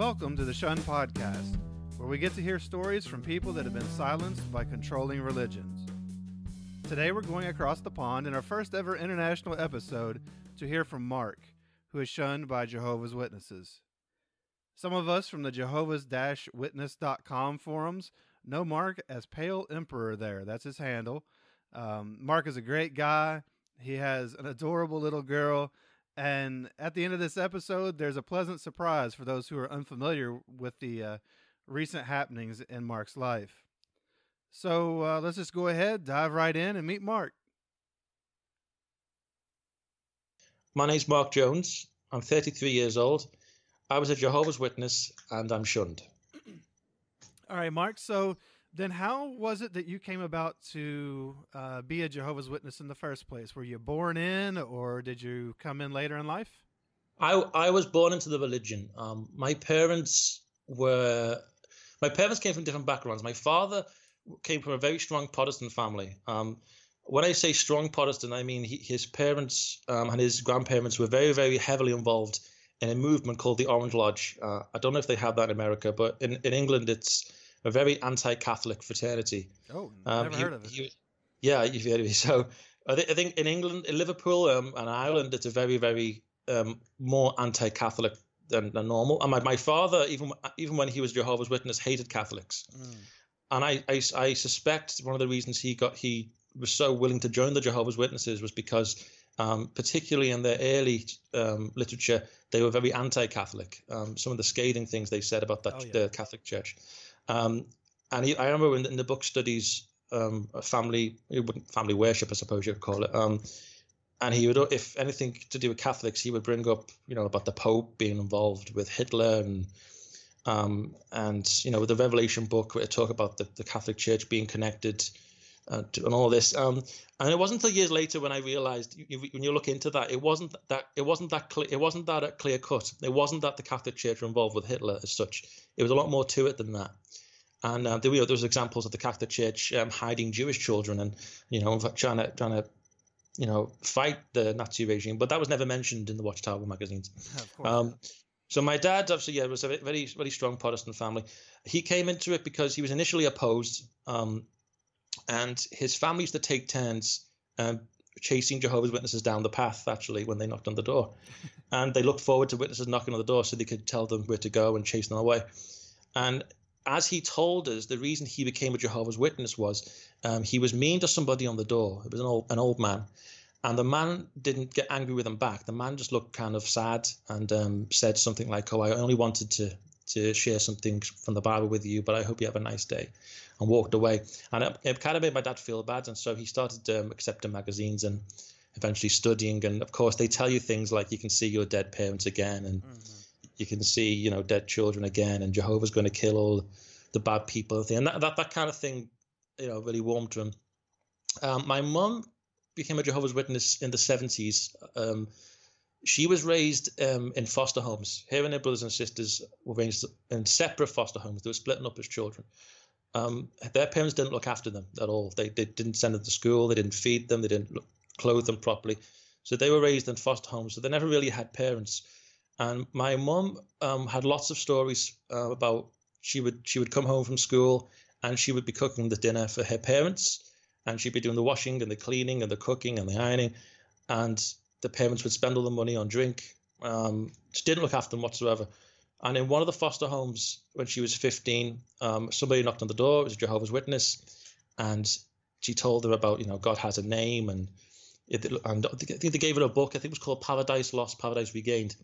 Welcome to the Shun Podcast, where we get to hear stories from people that have been silenced by controlling religions. Today we're going across the pond in our first ever international episode to hear from Mark, who is shunned by Jehovah's Witnesses. Some of us from the Jehovah's-Witness.com forums know Mark as Pale Emperor there. That's his handle. Mark is a great guy. He has an adorable little girl. And at the end of this episode, there's a pleasant surprise for those who are unfamiliar with the recent happenings in Mark's life. So let's just go ahead, dive right in, and meet Mark. My name's Mark Jones. I'm 33 years old. I was a Jehovah's Witness, and I'm shunned. All right, Mark. So then how was it that you came about to be a Jehovah's Witness in the first place? Were you born in, or did you come in later in life? I was born into the religion. My parents came from different backgrounds. My father came from a very strong Protestant family. When I say strong Protestant, I mean his parents and his grandparents were very, very heavily involved in a movement called the Orange Lodge. I don't know if they have that in America, but in England, it's a very anti-Catholic fraternity. Oh, never heard of it. Yeah, you've heard of it. So I think in England, in Liverpool and Ireland, it's a very, very more anti-Catholic than normal. And my father, even when he was Jehovah's Witness, hated Catholics. And I suspect one of the reasons he was so willing to join the Jehovah's Witnesses was because, particularly in their early literature, they were very anti-Catholic. Some of the scathing things they said about the Catholic Church. I remember in the book studies, family worship, I suppose you would call it. And he would, if anything to do with Catholics, he would bring up, about the Pope being involved with Hitler and with the Revelation book, where it talk about the Catholic Church being connected and all this. And it wasn't until years later when I realized, when you look into that, it wasn't that clear cut. It wasn't that the Catholic Church were involved with Hitler as such. It was a lot more to it than that. And there was examples of the Catholic Church hiding Jewish children and trying to fight the Nazi regime, but that was never mentioned in the Watchtower magazines. Of course. So my dad, obviously, was a very, very strong Protestant family. He came into it because he was initially opposed, and his family used to take turns chasing Jehovah's Witnesses down the path, actually, when they knocked on the door. And they looked forward to witnesses knocking on the door so they could tell them where to go and chase them away. And as he told us, the reason he became a Jehovah's Witness was he was mean to somebody on the door. It was an old man. And the man didn't get angry with him back. The man just looked kind of sad and said something like, "Oh, I only wanted to share something from the Bible with you, but I hope you have a nice day," and walked away. And it kind of made my dad feel bad. And so he started accepting magazines and eventually studying. And of course, they tell you things like you can see your dead parents again, and you can see, dead children again, and Jehovah's going to kill all the bad people. And that kind of thing, really warmed to him. My mum became a Jehovah's Witness in the 70s. She was raised in foster homes. Her and her brothers and sisters were raised in separate foster homes. They were splitting up as children. Their parents didn't look after them at all. They didn't send them to school. They didn't feed them. They didn't clothe them properly. So they were raised in foster homes. So they never really had parents. And my mum had lots of stories about she would come home from school and she would be cooking the dinner for her parents, and she'd be doing the washing and the cleaning and the cooking and the ironing, and the parents would spend all the money on drink. She didn't look after them whatsoever. And in one of the foster homes, when she was 15, somebody knocked on the door. It was a Jehovah's Witness, and she told her about, God has a name, and I think they gave her a book. I think it was called Paradise Lost, Paradise Regained,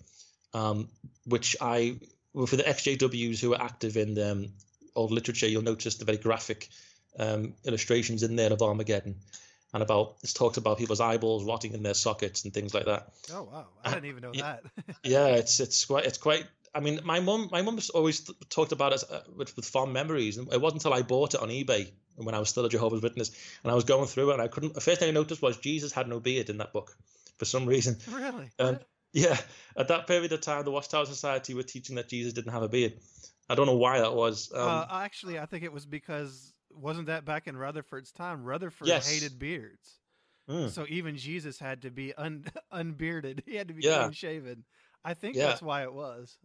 which for the XJWs who are active in old literature, you'll notice the very graphic illustrations in there of Armageddon, and it's talks about people's eyeballs rotting in their sockets and things like that. Oh wow, I didn't even know that. Yeah, it's quite. I mean, my mum always talked about it with fond memories, and it wasn't until I bought it on eBay when I was still a Jehovah's Witness, and I was going through it, and I couldn't. The first thing I noticed was Jesus had no beard in that book for some reason. Really? Yeah, at that period of time, the Watchtower Society were teaching that Jesus didn't have a beard. I don't know why that was. Actually, I think it was because, wasn't that back in Rutherford's time? Rutherford Yes. hated beards. So even Jesus had to be unbearded. He had to be clean shaven. I think that's why it was.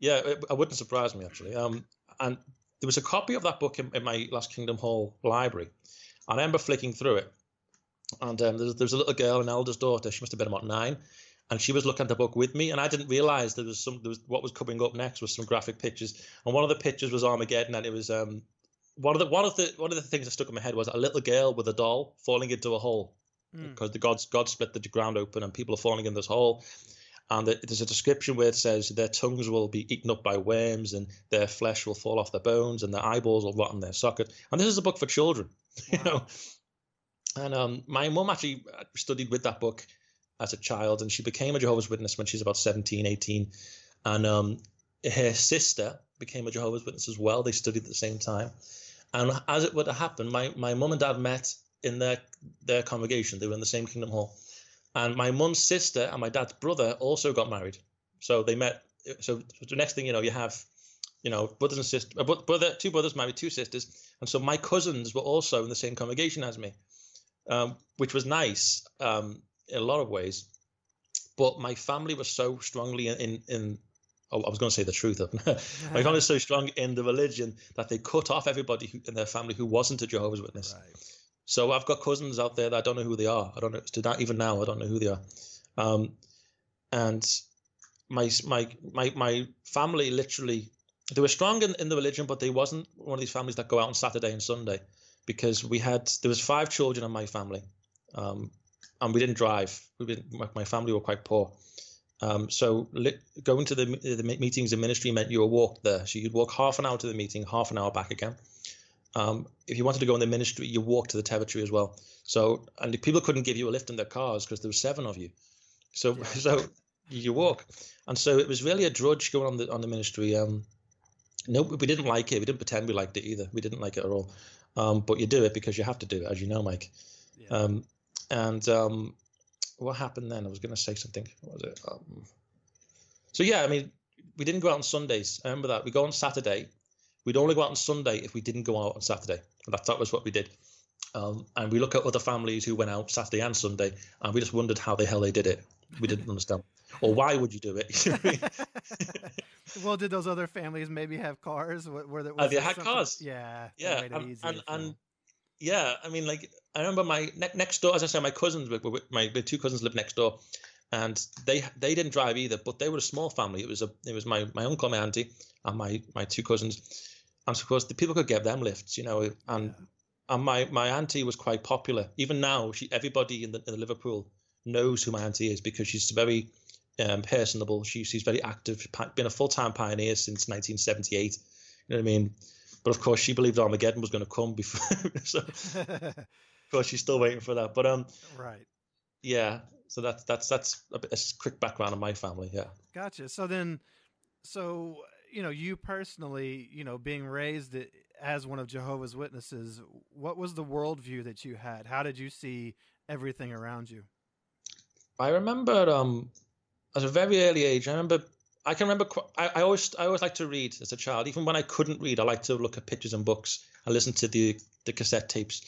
Yeah, it wouldn't surprise me actually. And there was a copy of that book in my Last Kingdom Hall library. I remember flicking through it, and there was a little girl, an elder's daughter. She must have been about 9, and she was looking at the book with me. And I didn't realize there was what was coming up next was some graphic pictures, and one of the pictures was Armageddon, and it was one of the things that stuck in my head was a little girl with a doll falling into a hole because the God split the ground open and people are falling in this hole. And there's a description where it says their tongues will be eaten up by worms and their flesh will fall off their bones and their eyeballs will rot in their socket. And this is a book for children, you know. And my mum actually studied with that book as a child, and she became a Jehovah's Witness when she was about 17, 18. And her sister became a Jehovah's Witness as well. They studied at the same time. And as it would have happened, my mum and dad met in their congregation. They were in the same Kingdom Hall. And my mum's sister and my dad's brother also got married. So they met. So the next thing you know, you have, brothers and sisters, two brothers married 2 sisters. And so my cousins were also in the same congregation as me, which was nice in a lot of ways. But my family was so strongly I was going to say the truth. My family was so strong in the religion that they cut off everybody in their family who wasn't a Jehovah's Witness. Right. So I've got cousins out there that I don't know who they are. I don't know, even now, I don't know who they are. And my family literally, they were strong in the religion, but they wasn't one of these families that go out on Saturday and Sunday, because there was 5 children in my family, and we didn't drive. My family were quite poor. So going to the meetings in ministry meant you were walked there. So you'd walk half an hour to the meeting, half an hour back again. If you wanted to go in the ministry, you walked to the territory as well. So, and people couldn't give you a lift in their cars because there were 7 of you. So, yeah. So you walk. And so it was really a drudge going on the ministry. No, we didn't like it. We didn't pretend we liked it either. We didn't like it at all. But you do it because you have to do it, as you know, Mike. Yeah. What happened then? I was going to say something. What was it? So yeah, I mean, we didn't go out on Sundays. I remember that. We go on Saturday. We'd only go out on Sunday if we didn't go out on Saturday. And that was what we did. And we look at other families who went out Saturday and Sunday, and we just wondered how the hell they did it. We didn't understand. Or why would you do it? Well, did those other families maybe have cars? They had cars. Yeah. Yeah. Yeah, I mean, like, I remember my next door, as I said, my cousins, my 2 cousins lived next door, and they didn't drive either, but they were a small family. It was my uncle, my auntie, and my 2 cousins. And of course, the people could get them lifts, and my auntie was quite popular. Even now, everybody in the Liverpool knows who my auntie is because she's very personable. She's very active, been a full-time pioneer since 1978. You know what I mean? But of course, she believed Armageddon was going to come before. So, of course, she's still waiting for that. But right. Yeah. So that's a quick background on my family. Yeah. Gotcha. So you personally, being raised as one of Jehovah's Witnesses, what was the worldview that you had? How did you see everything around you? I remember at a very early age, I always liked to read as a child. Even when I couldn't read, I liked to look at pictures and books and listen to the cassette tapes.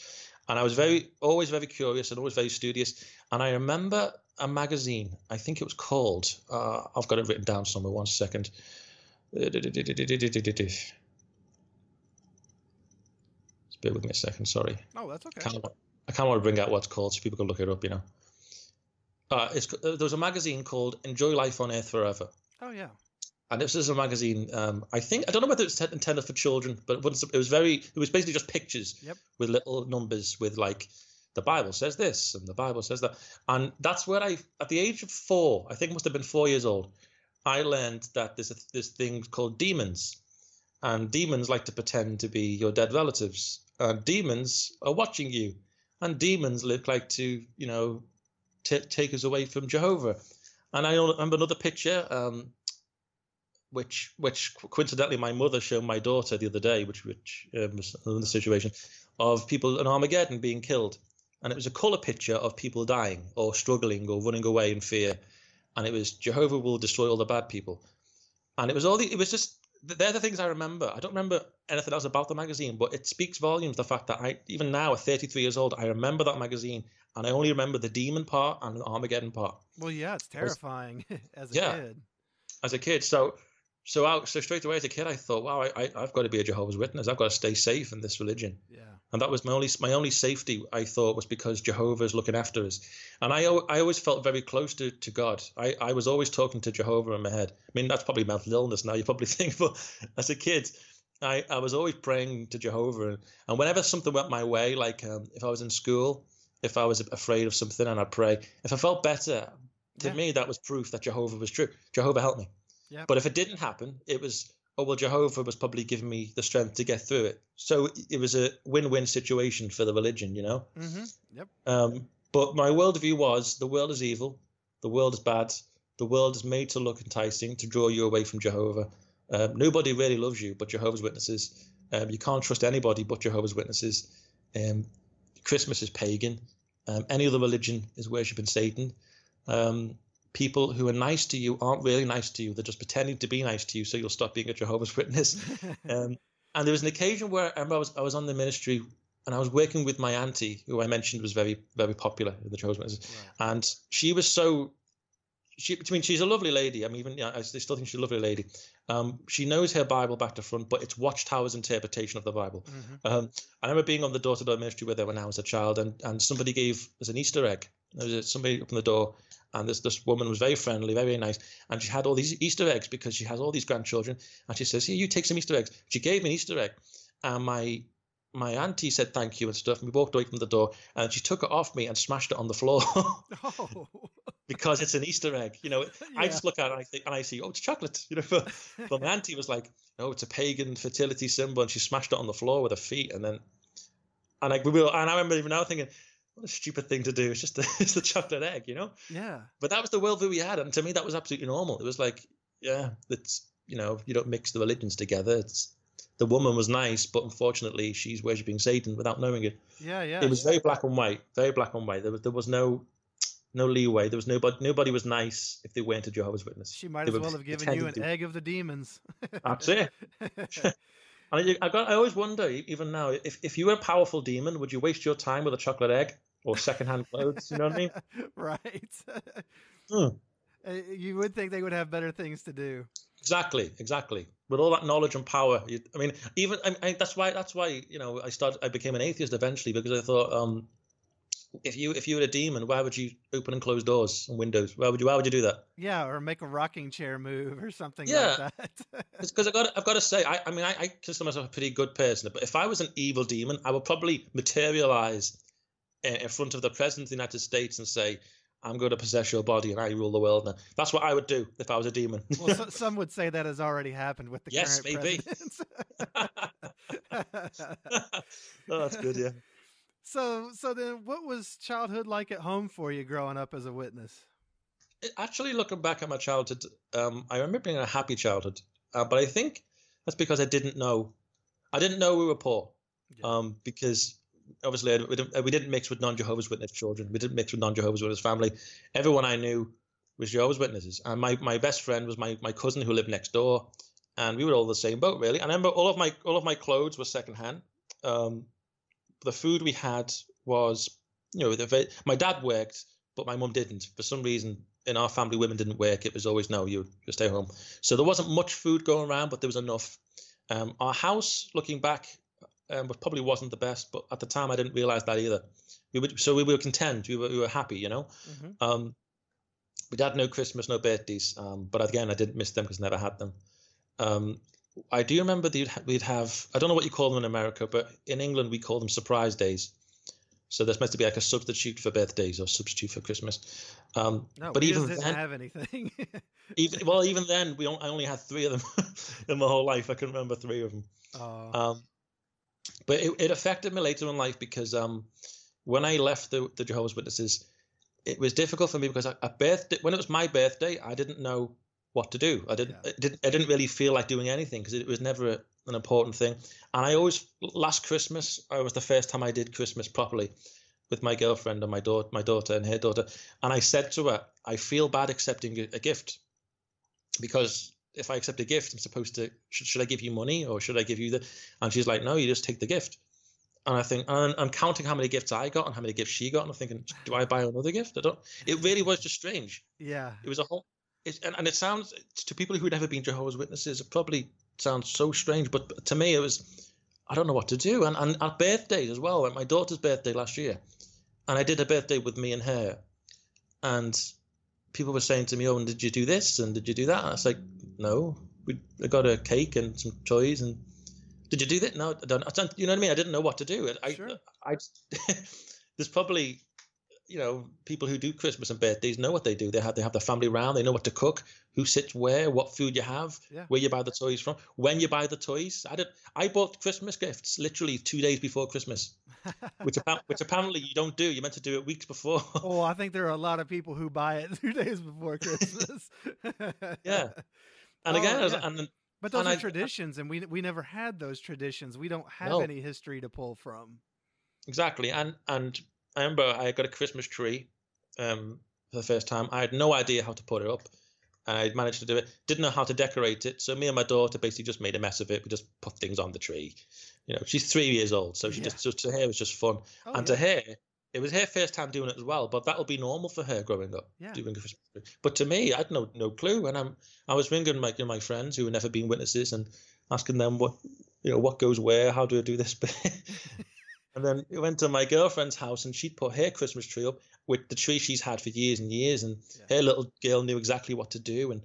And I was always very curious and always very studious. And I remember a magazine, I think it was called, I've got it written down somewhere, 1 second. Bear with me a second, sorry. Oh, that's okay. I can't want to bring out what it's called so people can look it up, there was a magazine called Enjoy Life on Earth Forever. Oh, yeah. And this is a magazine, I don't know whether it's intended for children, but it was basically just pictures with little numbers with like, the Bible says this and the Bible says that. And that's where at the age of 4, I think it must have been 4 years old, I learned that there's this thing called demons. And demons like to pretend to be your dead relatives. And demons are watching you. And demons like to, take us away from Jehovah. And I remember another picture, which coincidentally my mother showed my daughter the other day, which was another situation, of people in Armageddon being killed. And it was a colour picture of people dying or struggling or running away in fear. And it was Jehovah will destroy all the bad people. And they're the things I remember. I don't remember anything else about the magazine, but it speaks volumes, the fact that even now at 33 years old, I remember that magazine. And I only remember the demon part and the Armageddon part. Well, yeah, it's terrifying as a kid. As a kid. So So straight away as a kid, I thought, wow, I've got to be a Jehovah's Witness. I've got to stay safe in this religion. Yeah. And that was my only safety, I thought, was because Jehovah's looking after us. And I always felt very close to God. I was always talking to Jehovah in my head. I mean, that's probably mental illness now, you probably think, but as a kid, I was always praying to Jehovah. And whenever something went my way, like if I was in school, if I was afraid of something and I'd pray, if I felt better, to me, that was proof that Jehovah was true. Jehovah helped me. Yep. But if it didn't happen, it was, oh, well, Jehovah was probably giving me the strength to get through it. So it was a win-win situation for the religion, you know? Mm-hmm. Yep. But my worldview was the world is evil, the world is bad, the world is made to look enticing, to draw you away from Jehovah. Nobody really loves you but Jehovah's Witnesses. You can't trust anybody but Jehovah's Witnesses. Christmas is pagan. Any other religion is worshipping Satan. People who are nice to you aren't really nice to you. They're just pretending to be nice to you, so you'll stop being a Jehovah's Witness. And there was an occasion where I was on the ministry and I was working with my auntie, who I mentioned was very, very popular in the Jehovah's Witnesses. Right. And she was she's a lovely lady. I mean, even I still think she's a lovely lady. She knows her Bible back to front, but it's Watchtower's interpretation of the Bible. Mm-hmm. I remember being on the door-to-door ministry with her when I was a child, and somebody gave us an Easter egg. There was somebody up in the door, and this woman was very friendly, very, very nice, and she had all these Easter eggs because she has all these grandchildren, and she says, "Here, you take some Easter eggs." She gave me an Easter egg, and my auntie said thank you and stuff, and we walked away from the door, and she took it off me and smashed it on the floor. Oh. Because it's an Easter egg, you know. Yeah. I just look at it and I see, oh, it's chocolate, you know. But my auntie was like, no, it's a pagan fertility symbol, and she smashed it on the floor with her feet, and I remember even now thinking, what a stupid thing to do. It's just it's the chocolate egg, you know. Yeah. But that was the worldview we had, and to me that was absolutely normal. It was like, yeah, it's, you know, you don't mix the religions together. It's, the woman was nice, but unfortunately she's worshipping Satan without knowing it. Yeah, yeah. It was very black and white, very black and white. There was no leeway. There was nobody was nice if they weren't a Jehovah's Witness. She might as well have given you an egg of the demons. That's it. And I always wonder, even now, if you were a powerful demon, would you waste your time with a chocolate egg or secondhand clothes? You know what I mean? Right. You would think they would have better things to do. Exactly. With all that knowledge and power, that's why you know I became an atheist eventually, because I thought, if you were a demon, why would you open and close doors and windows? Why would you do that? Yeah, or make a rocking chair move or something like that. Because I've got to say, I consider myself a pretty good person, but if I was an evil demon, I would probably materialize in front of the President of the United States and say, I'm going to possess your body and I rule the world now. That's what I would do if I was a demon. Well, some would say that has already happened with the current president. Oh, that's good, yeah. So then what was childhood like at home for you growing up as a witness? Actually, looking back at my childhood, I remember being a happy childhood. But I think that's because I didn't know we were poor. Yeah. Because obviously we didn't mix with non-Jehovah's Witness children. We didn't mix with non-Jehovah's Witness family. Everyone I knew was Jehovah's Witnesses. And my best friend was my cousin who lived next door. And we were all the same boat, really. And I remember all of my clothes were secondhand. The food we had was, you know, my dad worked, but my mum didn't. For some reason, in our family, women didn't work. It was always, no, you stay home. So there wasn't much food going around, but there was enough. Our house, looking back, probably wasn't the best, but at the time I didn't realize that either. We were content. We were happy, you know. Mm-hmm. We had no Christmas, no birthdays, but again, I didn't miss them because I never had them. I do remember we'd have, I don't know what you call them in America, but in England we call them surprise days. So there's meant to be like a substitute for birthdays or substitute for Christmas. No, but we even didn't have anything. even then, I only had 3 of them in my whole life. I couldn't remember 3 of them. Oh. But it affected me later in life because when I left the Jehovah's Witnesses, it was difficult for me because when it was my birthday, I didn't know what to do. I didn't really feel like doing anything because it was never an important thing. And last Christmas, it was the first time I did Christmas properly with my girlfriend and my daughter and her daughter. And I said to her, I feel bad accepting a gift because if I accept a gift, I'm supposed to, should I give you money or should I give you and she's like, no, you just take the gift. And I think, and I'm counting how many gifts I got and how many gifts she got. And I'm thinking, do I buy another gift? It really was just strange. Yeah. It was a and it sounds to people who'd never been Jehovah's Witnesses, it probably sounds so strange, but to me it was, I don't know what to do. And at birthdays as well, like my daughter's birthday last year, and I did a birthday with me and her, and people were saying to me, "Oh, and did you do this and did you do that?" And I was like, "No, I got a cake and some toys and." Did you do that? No, I don't. You know what I mean? I didn't know what to do. Sure. There's probably, people who do Christmas and birthdays know what they do. They have the family around. They know what to cook, who sits where, what food you have, where you buy the toys from, when you buy the toys. I bought Christmas gifts literally 2 days before Christmas, which apparently you don't do. You're meant to do it weeks before. Oh, I think there are a lot of people who buy it 2 days before Christmas. Yeah, and again, but those are traditions, and we never had those traditions. We don't have any history to pull from. Exactly, and I remember I got a Christmas tree for the first time. I had no idea how to put it up, and I managed to do it. Didn't know how to decorate it, so me and my daughter basically just made a mess of it. We just put things on the tree. She's 3 years old, so to her it was just fun, to her it was her first time doing it as well. But that'll be normal for her growing up, doing a Christmas tree. But to me, I had no clue, and I was ringing my friends who had never been witnesses and asking them what goes where, how do I do this bit. And then we went to my girlfriend's house, and she'd put her Christmas tree up with the tree she's had for years and years, and her little girl knew exactly what to do, and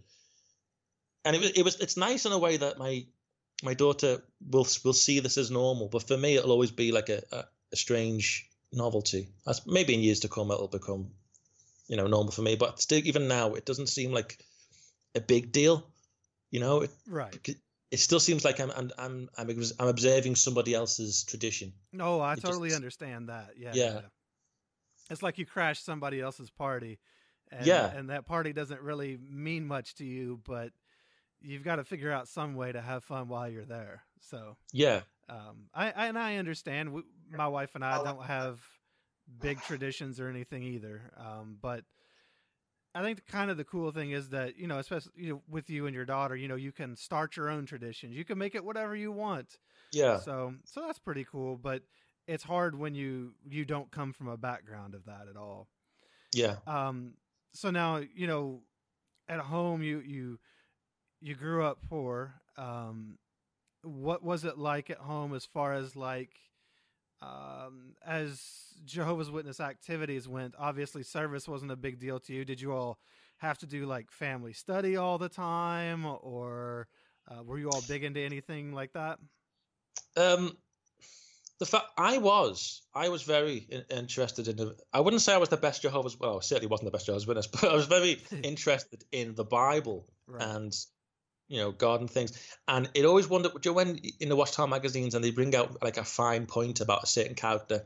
it's nice in a way that my daughter will see this as normal, but for me it'll always be like a strange novelty. As maybe in years to come it'll become normal for me, but still, even now it doesn't seem like a big deal. Right. It still seems like I'm observing somebody else's tradition. No, I totally understand that. Yeah. It's like you crashed somebody else's party, and that party doesn't really mean much to you, but you've got to figure out some way to have fun while you're there. So I understand. My wife and I don't have big traditions or anything either, but I think kind of the cool thing is that, especially with you and your daughter, you can start your own traditions. You can make it whatever you want. Yeah. So that's pretty cool, but it's hard when you don't come from a background of that at all. Yeah. So now, at home you grew up poor. What was it like at home as far as as Jehovah's Witness activities went? Obviously service wasn't a big deal to you. Did you all have to do family study all the time, or were you all big into anything like that? I was very interested in I wouldn't say I was the best Jehovah's, well, I certainly wasn't the best Jehovah's Witness, but I was very interested in the Bible and God and things. And it always wondered, when in the Watchtower magazines and they bring out a fine point about a certain character,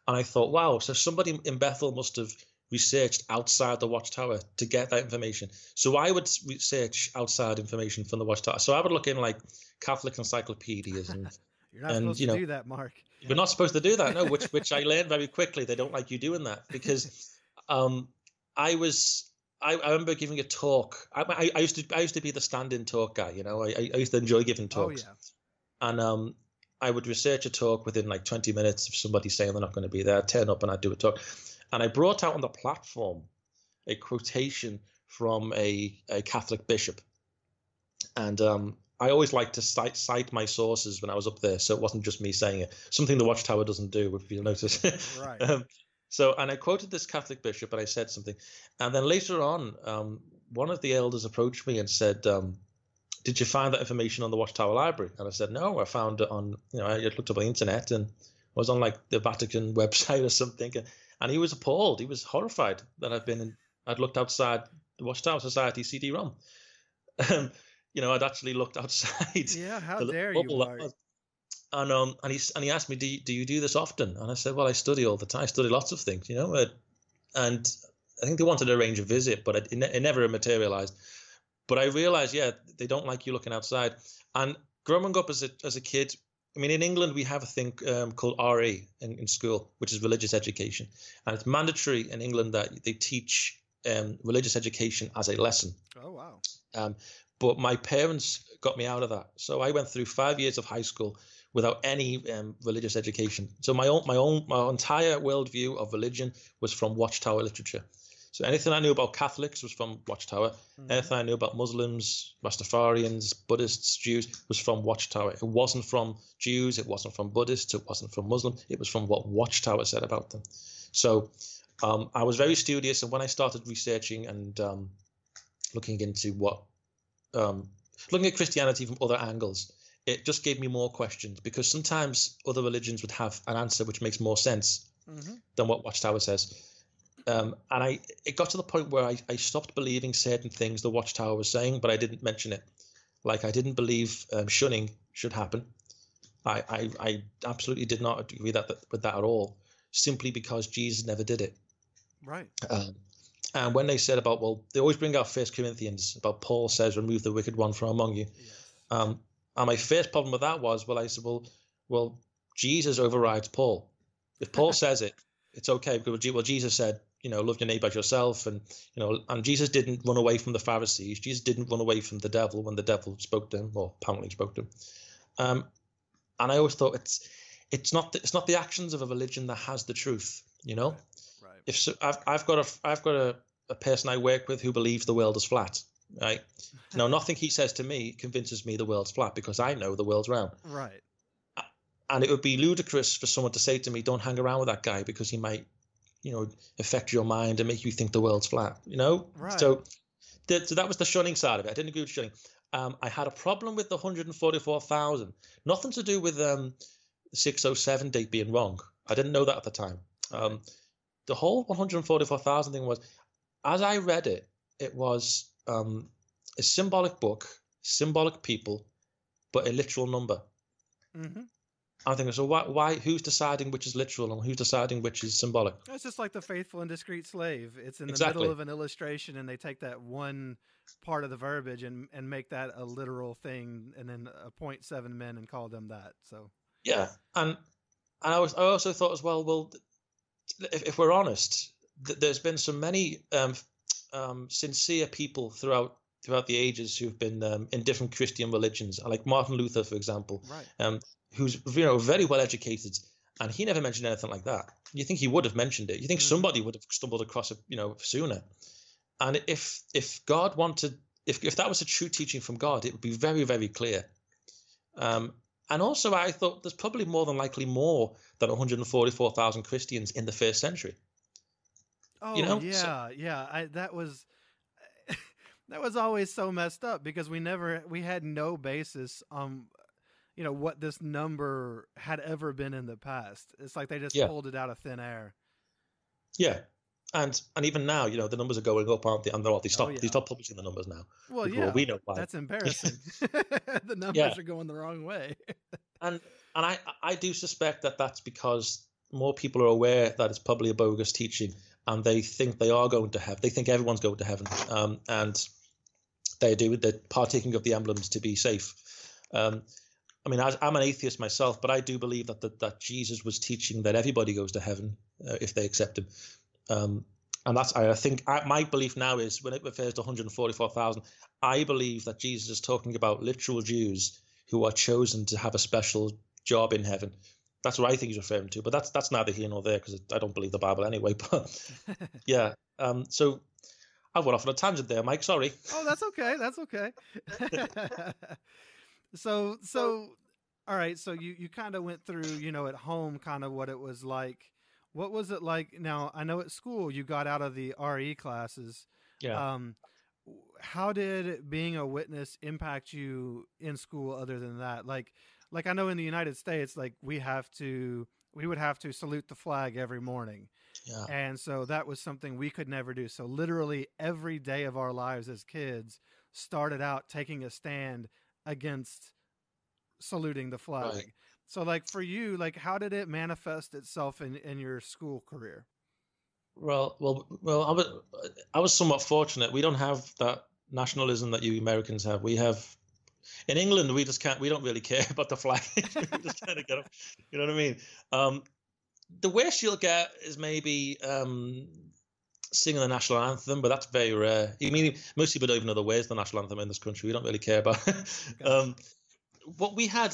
and I thought, wow, so somebody in Bethel must have researched outside the Watchtower to get that information. So I would research outside information from the Watchtower. So I would look in Catholic encyclopedias and you're not supposed to do that, Mark. You're not supposed to do that, no. Which I learned very quickly. They don't like you doing that, because I remember giving a talk. I used to be the stand-in talk guy. I used to enjoy giving talks. Oh, yeah. And I would research a talk within 20 minutes of somebody saying they're not going to be there. I'd turn up and I'd do a talk. And I brought out on the platform a quotation from a Catholic bishop. And I always liked to cite my sources when I was up there, so it wasn't just me saying it. Something the Watchtower doesn't do, if you'll notice. Right. And I quoted this Catholic bishop, and I said something. And then later on, one of the elders approached me and said, did you find that information on the Watchtower Library? And I said, no, I found it on, I looked up on the internet, and I was on the Vatican website or something. And he was appalled. He was horrified that I'd looked outside the Watchtower Society CD-ROM. I'd actually looked outside. Yeah, how dare you, Mark? And he asked me, do you do this often? And I said, well, I study all the time. I study lots of things, and I think they wanted to arrange a visit, but it never materialized. But I realized, they don't like you looking outside. And growing up as a kid, in England, we have a thing called RE in school, which is religious education. And it's mandatory in England that they teach religious education as a lesson. Oh, wow. But my parents got me out of that. So I went through 5 years of high school without any religious education. So my entire worldview of religion was from Watchtower literature. So anything I knew about Catholics was from Watchtower. Mm-hmm. Anything I knew about Muslims, Rastafarians, Buddhists, Jews was from Watchtower. It wasn't from Jews. It wasn't from Buddhists. It wasn't from Muslims. It was from what Watchtower said about them. So I was very studious, and when I started researching and looking into looking at Christianity from other angles, it just gave me more questions, because sometimes other religions would have an answer which makes more sense than what Watchtower says. And it got to the point where I stopped believing certain things the Watchtower was saying, but I didn't mention it. Like, I didn't believe shunning should happen. I absolutely did not agree with that at all, simply because Jesus never did it. Right. And when they said about, well, they always bring out 1 Corinthians about Paul says, remove the wicked one from among you. Yes. And my first problem with that was, I said, well, Jesus overrides Paul. If Paul says it, it's okay, because Jesus said, love your neighbor as yourself, and and Jesus didn't run away from the Pharisees. Jesus didn't run away from the devil when the devil spoke to him, or apparently spoke to him. And I always thought it's not the actions of a religion that has the truth. Right. If so, I've got a person I work with who believes the world is flat. Right. Nothing he says to me convinces me the world's flat, because I know the world's round. Right. And it would be ludicrous for someone to say to me, don't hang around with that guy because he might, affect your mind and make you think the world's flat, Right. So that was the shunning side of it. I didn't agree with shunning. I had a problem with the 144,000. Nothing to do with the 607 date being wrong. I didn't know that at the time. The whole 144,000 thing was, as I read it, it was a symbolic book, symbolic people, but a literal number. Mm-hmm. I'm thinking, so why? Who's deciding which is literal and who's deciding which is symbolic? It's just like the faithful and discreet slave. It's in the middle of an illustration, and they take that one part of the verbiage and make that a literal thing, and then appoint 7 men and call them that. So yeah, and I also thought as well, if we're honest, there's been so many sincere people throughout the ages who've been in different Christian religions, like Martin Luther, for example. Right. Who's very well educated, and he never mentioned anything like that. You think he would have mentioned it? You think somebody would have stumbled across it, sooner? And if God wanted, if that was a true teaching from God, it would be very, very clear. And also, I thought there's probably more than likely more than 144,000 Christians in the first century. Oh, yeah. That was always so messed up, because we had no basis on what this number had ever been in the past. It's like they just pulled it out of thin air. Yeah. And even now, the numbers are going up, aren't they? And they stop publishing the numbers now. Well, yeah, we know why. That's embarrassing. The numbers are going the wrong way. and I do suspect that that's because more people are aware that it's probably a bogus teaching, and they think they are going to heaven. They think everyone's going to heaven, and they're partaking of the emblems to be safe. I'm an atheist myself, but I do believe that Jesus was teaching that everybody goes to heaven if they accept him. And that's, I think, my belief now is, when it refers to 144,000, I believe that Jesus is talking about literal Jews who are chosen to have a special job in heaven. That's what I think he's referring to, but that's neither here nor there, because I don't believe the Bible anyway. But yeah, so I went off on a tangent there, Mike. Sorry. Oh, that's okay. That's okay. So all right. So you kind of went through, at home, kind of what it was like. What was it like? Now, I know at school you got out of the RE classes. Yeah. How did being a witness impact you in school other than that? Like I know in the United States, like we would have to salute the flag every morning. Yeah. And so that was something we could never do. So literally every day of our lives as kids started out taking a stand against saluting the flag. Right. So like for you, like how did it manifest itself in your school career? Well, I was somewhat fortunate. We don't have that nationalism that you Americans have. We have, in England, we don't really care about the flag. We just kind of get up, you know what I mean? The worst you'll get is maybe singing the national anthem, but that's very rare. I mean, most people don't even know the words of the national anthem in this country. We don't really care about it. What we had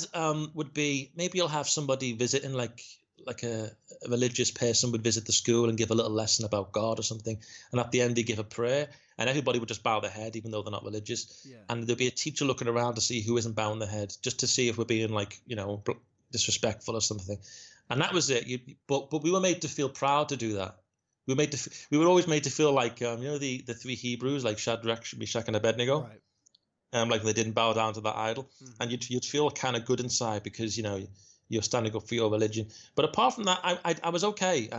would be, maybe you'll have somebody visiting, like like a religious person would visit the school and give a little lesson about God or something, and at the end they give a prayer, and everybody would just bow their head, even though they're not religious. Yeah. And there'd be a teacher looking around to see who isn't bowing their head, just to see if we're being like, disrespectful or something. And that was it. But we were made to feel proud to do that. We were always made to feel like the three Hebrews, like Shadrach, Meshach, and Abednego. Right. Like they didn't bow down to that idol, Mm-hmm. and you'd feel kind of good inside because you're standing up for your religion. But apart from that, I was okay.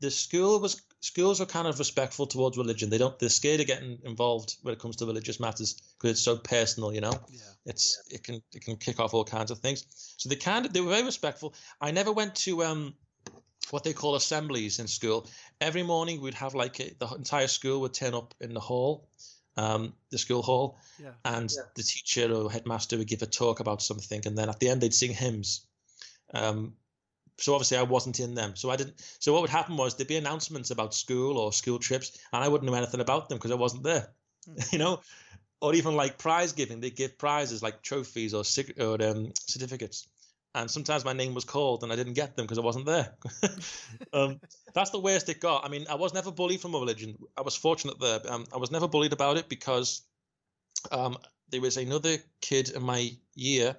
The schools were kind of respectful towards religion. They're scared of getting involved when it comes to religious matters because it's so personal. Yeah. It can kick off all kinds of things. So they were very respectful. I never went to what they call assemblies in school. Every morning we'd have the entire school would turn up in the hall. The school hall, and the teacher or headmaster would give a talk about something, and then at the end they'd sing hymns. So obviously I wasn't in them, so I didn't. So what would happen was there'd be announcements about school or school trips, and I wouldn't know anything about them because I wasn't there. Or even like prize giving, they'd give prizes like trophies or certificates. And sometimes my name was called and I didn't get them because I wasn't there. That's the worst it got. I mean, I was never bullied from a religion. I was fortunate there. I was never bullied about it because there was another kid in my year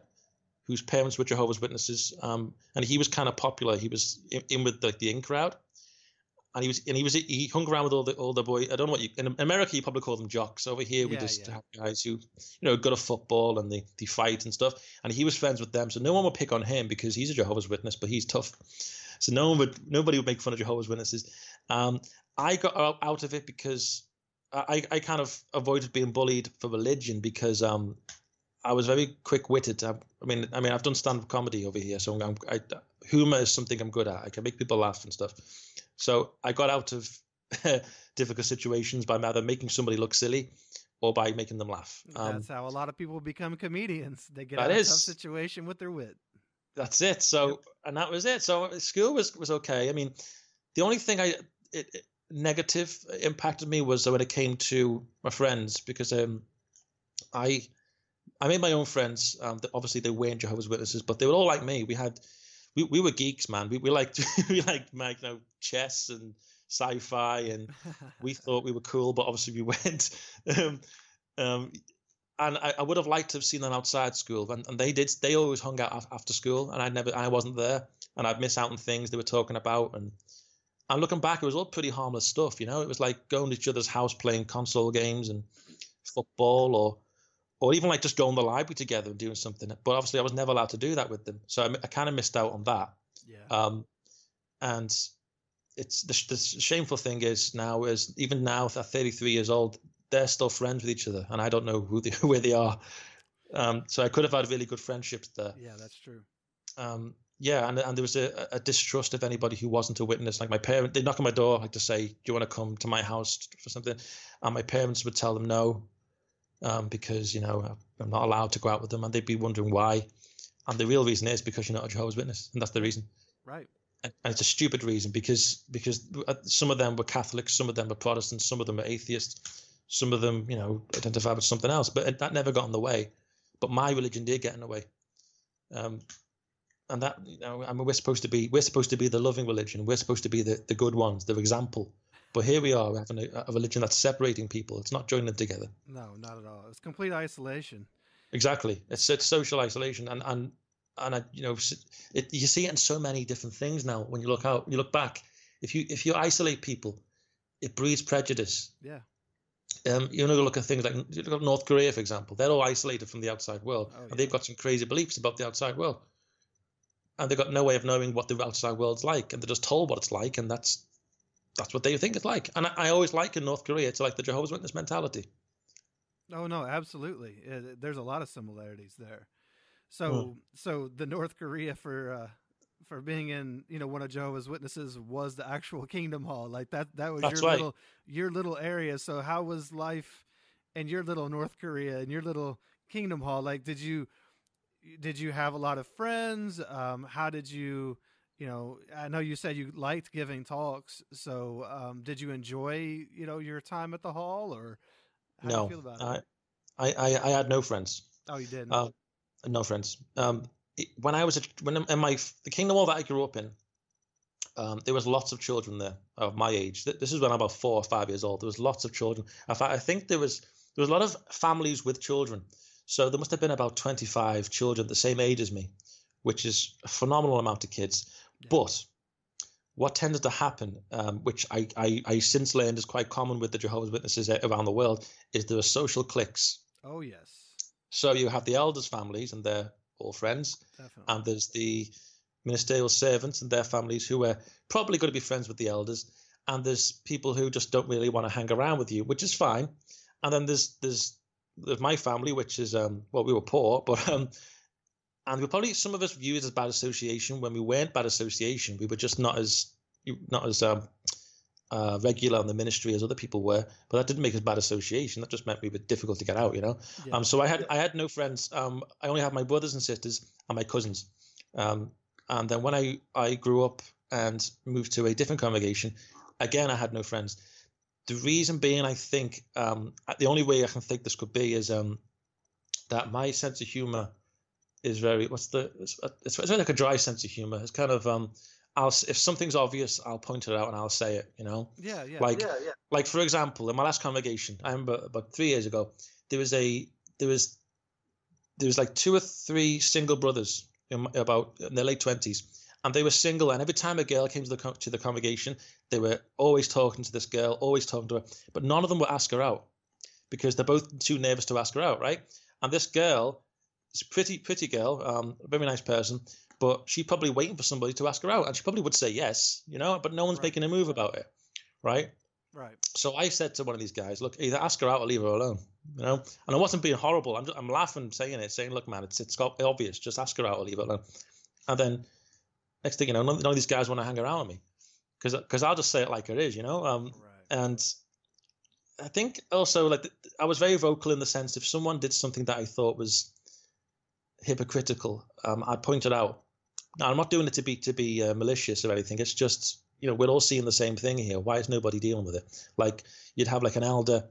whose parents were Jehovah's Witnesses, and he was kind of popular. He was in with the in crowd, and he hung around with all the boys. I don't know in America you probably call them jocks. Over here we just have guys who are good at football and they fight and stuff. And he was friends with them, so no one would pick on him because he's a Jehovah's Witness, but he's tough. So nobody would make fun of Jehovah's Witnesses. I got out of it because I kind of avoided being bullied for religion because I was very quick-witted. I mean, I've done stand-up comedy over here, so humor is something I'm good at. I can make people laugh and stuff. So I got out of difficult situations by either making somebody look silly or by making them laugh. That's how a lot of people become comedians. They get out of a tough situation with their wit. That's it. So, and that was it. So school was okay. I mean, the only thing negative impacted me was when it came to my friends, because I made my own friends. Obviously, they weren't Jehovah's Witnesses, but they were all like me. We were geeks, man. We liked chess and sci-fi, and we thought we were cool, but obviously we weren't. And I would have liked to have seen them outside school, and they did. They always hung out after school, and I wasn't there, and I'd miss out on things they were talking about. And looking back, it was all pretty harmless stuff, It was like going to each other's house playing console games and football, or even like just going to the library together and doing something. But obviously I was never allowed to do that with them. So I kind of missed out on that. Yeah. And it's the shameful thing is even now at 33 years old, they're still friends with each other. And I don't know where they are. So I could have had really good friendships there. Yeah, that's true. And there was a distrust of anybody who wasn't a witness. Like my parents, they'd knock on my door like to say, do you want to come to my house for something? And my parents would tell them no. Because I'm not allowed to go out with them, and they'd be wondering why. And the real reason is because you're not a Jehovah's Witness, and that's the reason. Right. And it's a stupid reason because some of them were Catholics, some of them were Protestants, some of them were atheists, some of them identified with something else. But that never got in the way. But my religion did get in the way. And that we're supposed to be the loving religion. We're supposed to be the good ones, the example. But here we are having a religion that's separating people. It's not joining them together. No, not at all. It's complete isolation. Exactly. It's social isolation, and you see it in so many different things now. When you look back, if you isolate people, it breeds prejudice. Yeah. Look at things like look at North Korea, for example. They're all isolated from the outside world, and they've got some crazy beliefs about the outside world, and they've got no way of knowing what the outside world's like, and they're just told what it's like, and that's what they think it's like. And I always liken North Korea to like the Jehovah's Witness mentality. Oh, no, absolutely. There's a lot of similarities there. So the North Korea for being in, one of Jehovah's Witnesses was the actual Kingdom Hall. Like that was your little area. So how was life in your little North Korea, in your little Kingdom Hall? Like, did you have a lot of friends? How did you, I know you said you liked giving talks. So, did you enjoy, your time at the hall, or how do you feel about it? I had no friends. Oh, you did? No friends. When the Kingdom Hall that I grew up in, there was lots of children there of my age. This is when I'm about 4 or 5 years old. There was lots of children. In fact, I think there was a lot of families with children. So there must have been about 25 children the same age as me, which is a phenomenal amount of kids. Yeah. But what tended to happen, which I since learned is quite common with the Jehovah's Witnesses around the world, is there are social cliques. Oh, yes. So you have the elders' families, and they're all friends. Definitely. And there's the ministerial servants and their families who are probably going to be friends with the elders. And there's people who just don't really want to hang around with you, which is fine. And then there's my family, which is, well, we were poor, but and we probably, some of us view it as bad association. When we weren't bad association, we were just not as regular in the ministry as other people were. But that didn't make us bad association. That just meant we were difficult to get out, you know. Yeah. So I had no friends. I only had my brothers and sisters and my cousins. And then when I grew up and moved to a different congregation, again I had no friends. The reason being, I think, the only way I can think this could be is that my sense of humor is very, it's like a dry sense of humor. It's kind of, if something's obvious, I'll point it out and I'll say it, you know? Yeah. Like, for example, in my last congregation, I remember about 3 years ago, there was like 2 or 3 single brothers in their late 20s. And they were single, and every time a girl came to the congregation, they were always talking to this girl, always talking to her. But none of them would ask her out because they're both too nervous to ask her out, right? And this girl is a pretty girl, a very nice person, but she's probably waiting for somebody to ask her out, and she probably would say yes, you know, but no one's making a move about it, right? Right. So I said to one of these guys, look, either ask her out or leave her alone, you know? And I wasn't being horrible. I'm laughing, saying, look, man, it's obvious. Just ask her out or leave her alone. And then next thing you know, none of these guys want to hang around with me because I'll just say it like it is, you know? Right. And I think also, like, I was very vocal in the sense if someone did something that I thought was hypocritical, I'd point it out. Now, I'm not doing it to be malicious or anything. It's just, you know, we're all seeing the same thing here. Why is nobody dealing with it? Like, you'd have like an elder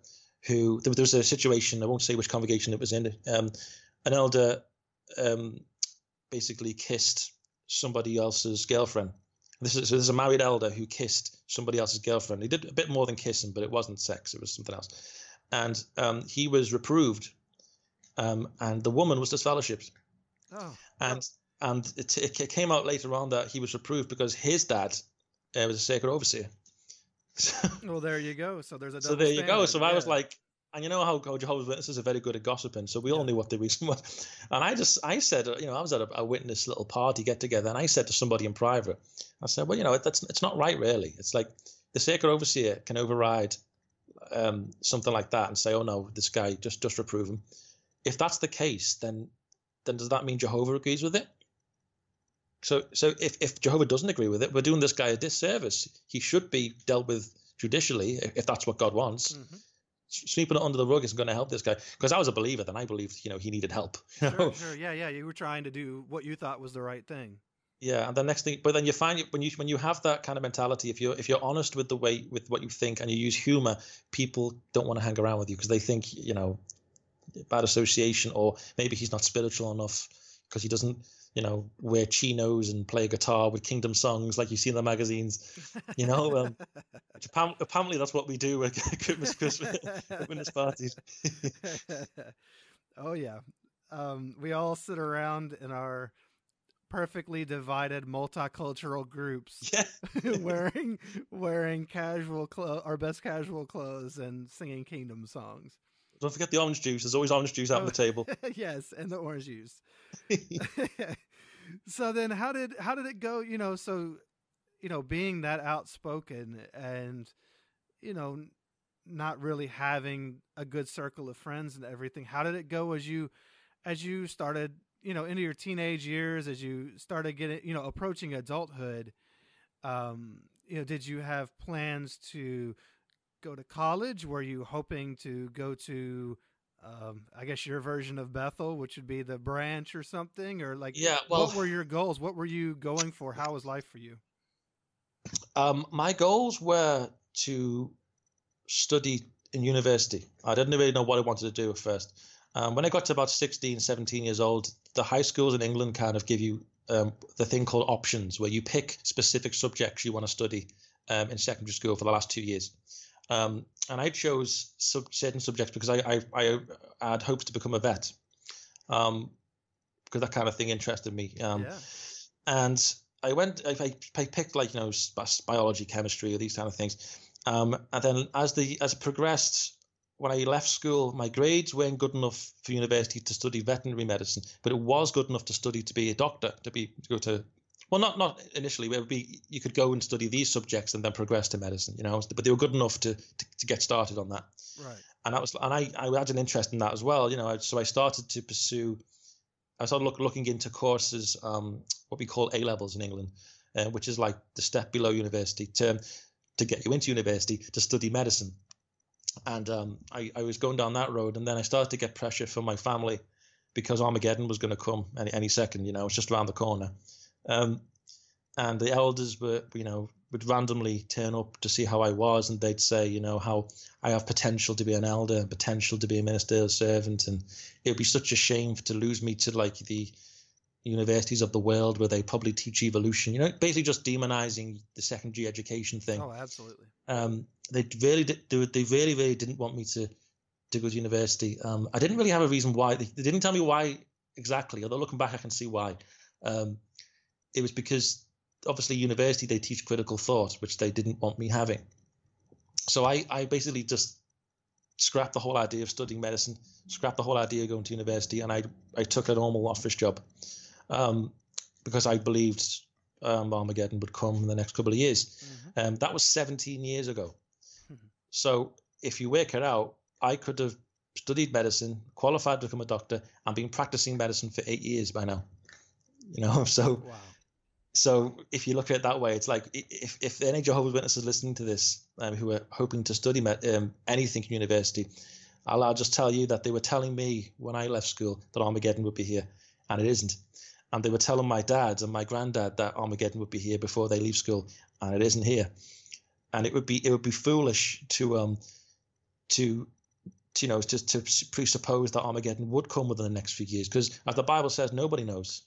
who, there was a situation, I won't say which congregation it was in, an elder basically kissed somebody else's girlfriend. This is a married elder who kissed somebody else's girlfriend. He did a bit more than kissing, but it wasn't sex. It was something else. And he was reproved, and the woman was disfellowshipped. Oh. And it came out later on that he was reproved because his dad was a sacred overseer. Well, there you go. So there's a double so there you standard. go. So I was like, and you know how Jehovah's Witnesses are very good at gossiping, so we all knew what the reason was. And I said, you know, I was at a witness little party get together, and I said to somebody in private, I said, well, you know, it's not right really. It's like the sacred overseer can override something like that and say, oh no, this guy, just reprove him. If that's the case, then does that mean Jehovah agrees with it? So if Jehovah doesn't agree with it, we're doing this guy a disservice. He should be dealt with judicially if that's what God wants. Mm-hmm. Sweeping it under the rug isn't going to help this guy. Because I was a believer, then I believed, you know, he needed help. Sure. Yeah. You were trying to do what you thought was the right thing. Yeah, and the next thing, but then you find when you have that kind of mentality, if you're honest with with what you think and you use humor, people don't want to hang around with you because they think, you know, bad association, or maybe he's not spiritual enough because he doesn't, you know, wear chinos and play a guitar with kingdom songs like you see in the magazines, you know. Apparently that's what we do at Christmas witness parties. Oh yeah, we all sit around in our perfectly divided multicultural groups, wearing casual our best casual clothes and singing kingdom songs. Don't forget the orange juice. There's always orange juice out on the table. Yes, and the orange juice. So then how did it go? You know, so, you know, being that outspoken and, you know, not really having a good circle of friends and everything, how did it go as you started, you know, into your teenage years, as you started getting, you know, approaching adulthood? You know, did you have plans to go to college? Were you hoping to go to, I guess your version of Bethel, which would be the branch or something, or like, yeah, well, what were your goals? What were you going for? How was life for you? My goals were to study in university. I didn't really know what I wanted to do at first. When I got to about 16, 17 years old, the high schools in England kind of give you the thing called options, where you pick specific subjects you want to study in secondary school for the last 2 years. And I chose certain subjects because I had hopes to become a vet, because that kind of thing interested me. And I picked like, biology, chemistry, or these kind of things. And then as it progressed, when I left school, my grades weren't good enough for university to study veterinary medicine, but it was good enough to study to be a doctor, not initially. It would be, you could go and study these subjects and then progress to medicine, but they were good enough to get started on that. Right. And I had an interest in that as well, so I started to pursue. I started looking into courses, what we call A-levels in England, which is like the step below university to get you into university to study medicine. And I was going down that road, and then I started to get pressure from my family because Armageddon was going to come any second. It's just around the corner. And the elders would randomly turn up to see how I was, and they'd say, how I have potential to be an elder and potential to be a ministerial servant, and it would be such a shame to lose me to like the universities of the world where they probably teach evolution, basically just demonizing the secondary education thing. Oh, absolutely. They really didn't want me to go to university. I didn't really have a reason why. They didn't tell me why exactly, although looking back I can see why. It was because obviously university, they teach critical thought, which they didn't want me having. So I basically just scrapped the whole idea of studying medicine, scrapped the whole idea of going to university, and I took a normal office job, because I believed Armageddon would come in the next couple of years. Mm-hmm. That was 17 years ago. Mm-hmm. So if you work it out, I could have studied medicine, qualified to become a doctor, and been practicing medicine for 8 years by now. So wow. So if you look at it that way, it's like if any Jehovah's Witnesses listening to this, who are hoping to study anything in university, I'll just tell you that they were telling me when I left school that Armageddon would be here, and it isn't. And they were telling my dad and my granddad that Armageddon would be here before they leave school, and it isn't here. And it would be foolish to presuppose that Armageddon would come within the next few years, because as the Bible says, nobody knows.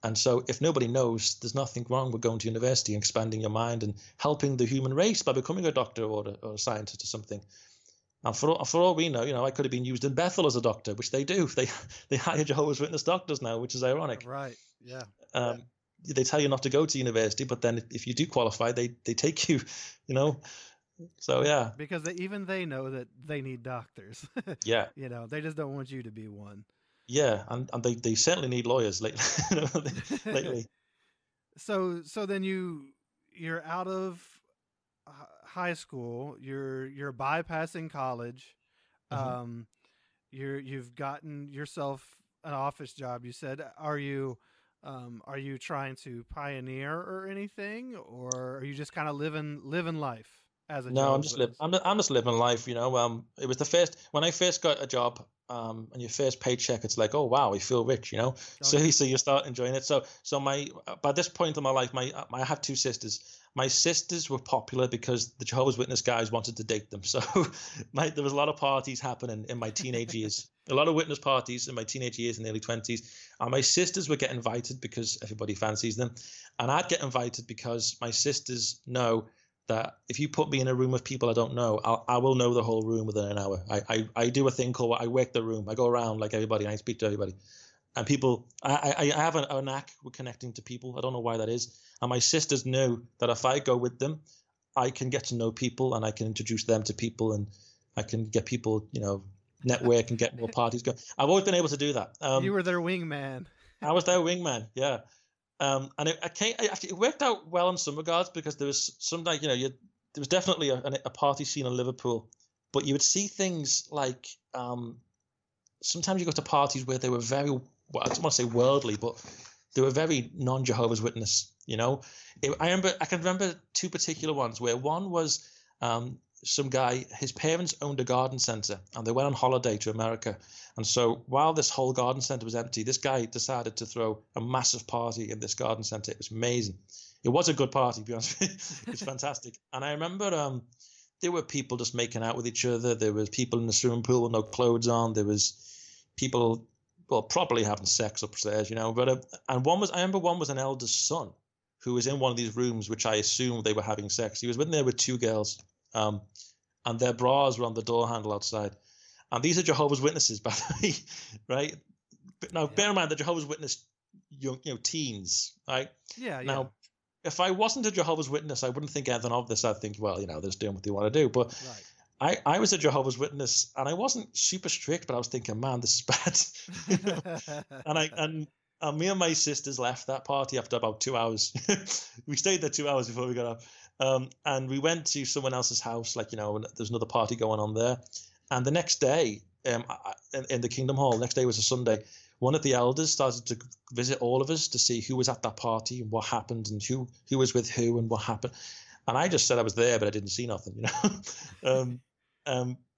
And so if nobody knows, there's nothing wrong with going to university and expanding your mind and helping the human race by becoming a doctor or a scientist or something. And for all we know, I could have been used in Bethel as a doctor, which they do. They hire Jehovah's Witness doctors now, which is ironic. Right, yeah. They tell you not to go to university, but then if you do qualify, they take you, So, yeah. Because they know that they need doctors. Yeah. They just don't want you to be one. Yeah, and they certainly need lawyers lately. So then you're out of high school. You're bypassing college. Mm-hmm. You've gotten yourself an office job. You said, are you trying to pioneer or anything, or are you just kind of living life as a? No, I'm just living life. It was when I first got a job. And your first paycheck, it's like, oh wow, I feel rich, Okay. So you start enjoying it. So by this point in my life, I have two sisters. My sisters were popular because the Jehovah's Witness guys wanted to date them. So there was a lot of parties happening in my teenage years, a lot of witness parties in my teenage years and early 20s. And my sisters would get invited because everybody fancies them, and I'd get invited because my sisters know that if you put me in a room of people I don't know, I will know the whole room within an hour. I do a thing called, I work the room. I go around like everybody and I speak to everybody. And people, I have a knack with connecting to people. I don't know why that is. And my sisters knew that if I go with them, I can get to know people and I can introduce them to people and I can get people, network and get more parties going. I've always been able to do that. You were their wingman. I was their wingman, yeah. And it worked out well in some regards because there was some there was definitely a party scene in Liverpool, but you would see things like sometimes you go to parties where they were very, I don't want to say worldly, but they were very non-Jehovah's Witness. I can remember two particular ones where one was some guy, his parents owned a garden center and they went on holiday to America. And so while this whole garden center was empty, this guy decided to throw a massive party in this garden center. It was amazing. It was a good party, to be honest with you. It's fantastic. And I remember there were people just making out with each other. There was people in the swimming pool with no clothes on. There was people well, probably having sex upstairs, you know. But and I remember one was an eldest son who was in one of these rooms, which I assumed they were having sex. He was in there with two girls, and their bras were on the door handle outside. And these are Jehovah's Witnesses, by the way, right? But now, bear in mind that Jehovah's Witness, teens, right? Yeah. Now, if I wasn't a Jehovah's Witness, I wouldn't think anything of this. I'd think, well, they're just doing what they want to do. But I was a Jehovah's Witness, and I wasn't super strict, but I was thinking, man, this is bad. and me and my sisters left that party after about 2 hours. We stayed there 2 hours before we got up. And we went to someone else's house, there's another party going on there. And the next day, in the Kingdom Hall, next day was a Sunday, one of the elders started to visit all of us to see who was at that party and what happened and who was with who and what happened. And I just said I was there, but I didn't see nothing,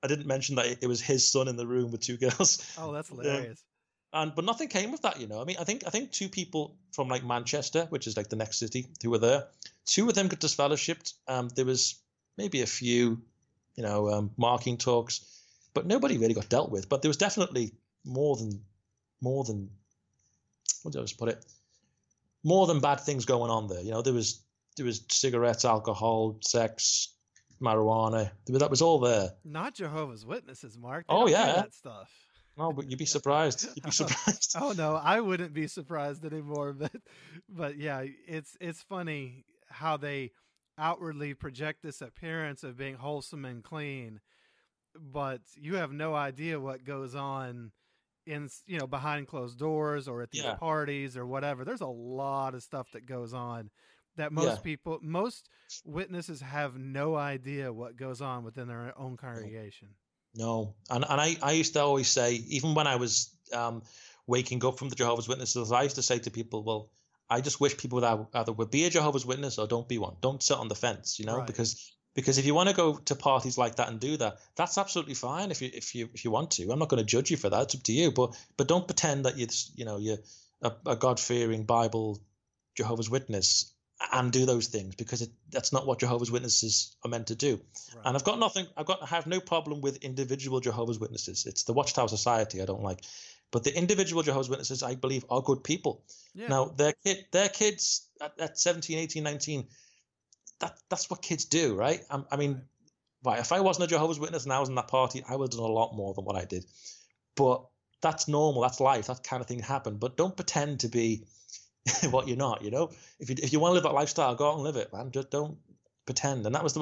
I didn't mention that it was his son in the room with two girls. Oh, that's hilarious. But nothing came of that, I mean, I think two people from like Manchester, which is like the next city, who were there, two of them got disfellowshipped. There was maybe a few, marking talks, but nobody really got dealt with. But there was definitely more than what did I just put it? More than bad things going on there. There was cigarettes, alcohol, sex, marijuana. That was all there. Not Jehovah's Witnesses, Mark. They don't do that stuff. No, but you'd be surprised. Oh no, I wouldn't be surprised anymore. But yeah, it's funny how they outwardly project this appearance of being wholesome and clean, but you have no idea what goes on in behind closed doors or at these parties or whatever. There's a lot of stuff that goes on that most witnesses have no idea what goes on within their own congregation. No. And I used to always say, even when I was waking up from the Jehovah's Witnesses, I used to say to people, well, I just wish people either would be a Jehovah's Witness or don't be one. Don't sit on the fence, right. Because if you want to go to parties like that and do that, that's absolutely fine if you want to. I'm not going to judge you for that. It's up to you. But don't pretend that you're a God-fearing Bible Jehovah's Witness and do those things, because that's not what Jehovah's Witnesses are meant to do. Right. And I have no problem with individual Jehovah's Witnesses. It's the Watchtower Society I don't like. But the individual Jehovah's Witnesses, I believe, are good people. Yeah. Now, their kids at 17, 18, 19, that's what kids do, right? I mean, right, if I wasn't a Jehovah's Witness and I was in that party, I would have done a lot more than what I did. But that's normal. That's life. That kind of thing happened. But don't pretend to be what you're not, If you want to live that lifestyle, go out and live it, man. Just don't pretend. And that was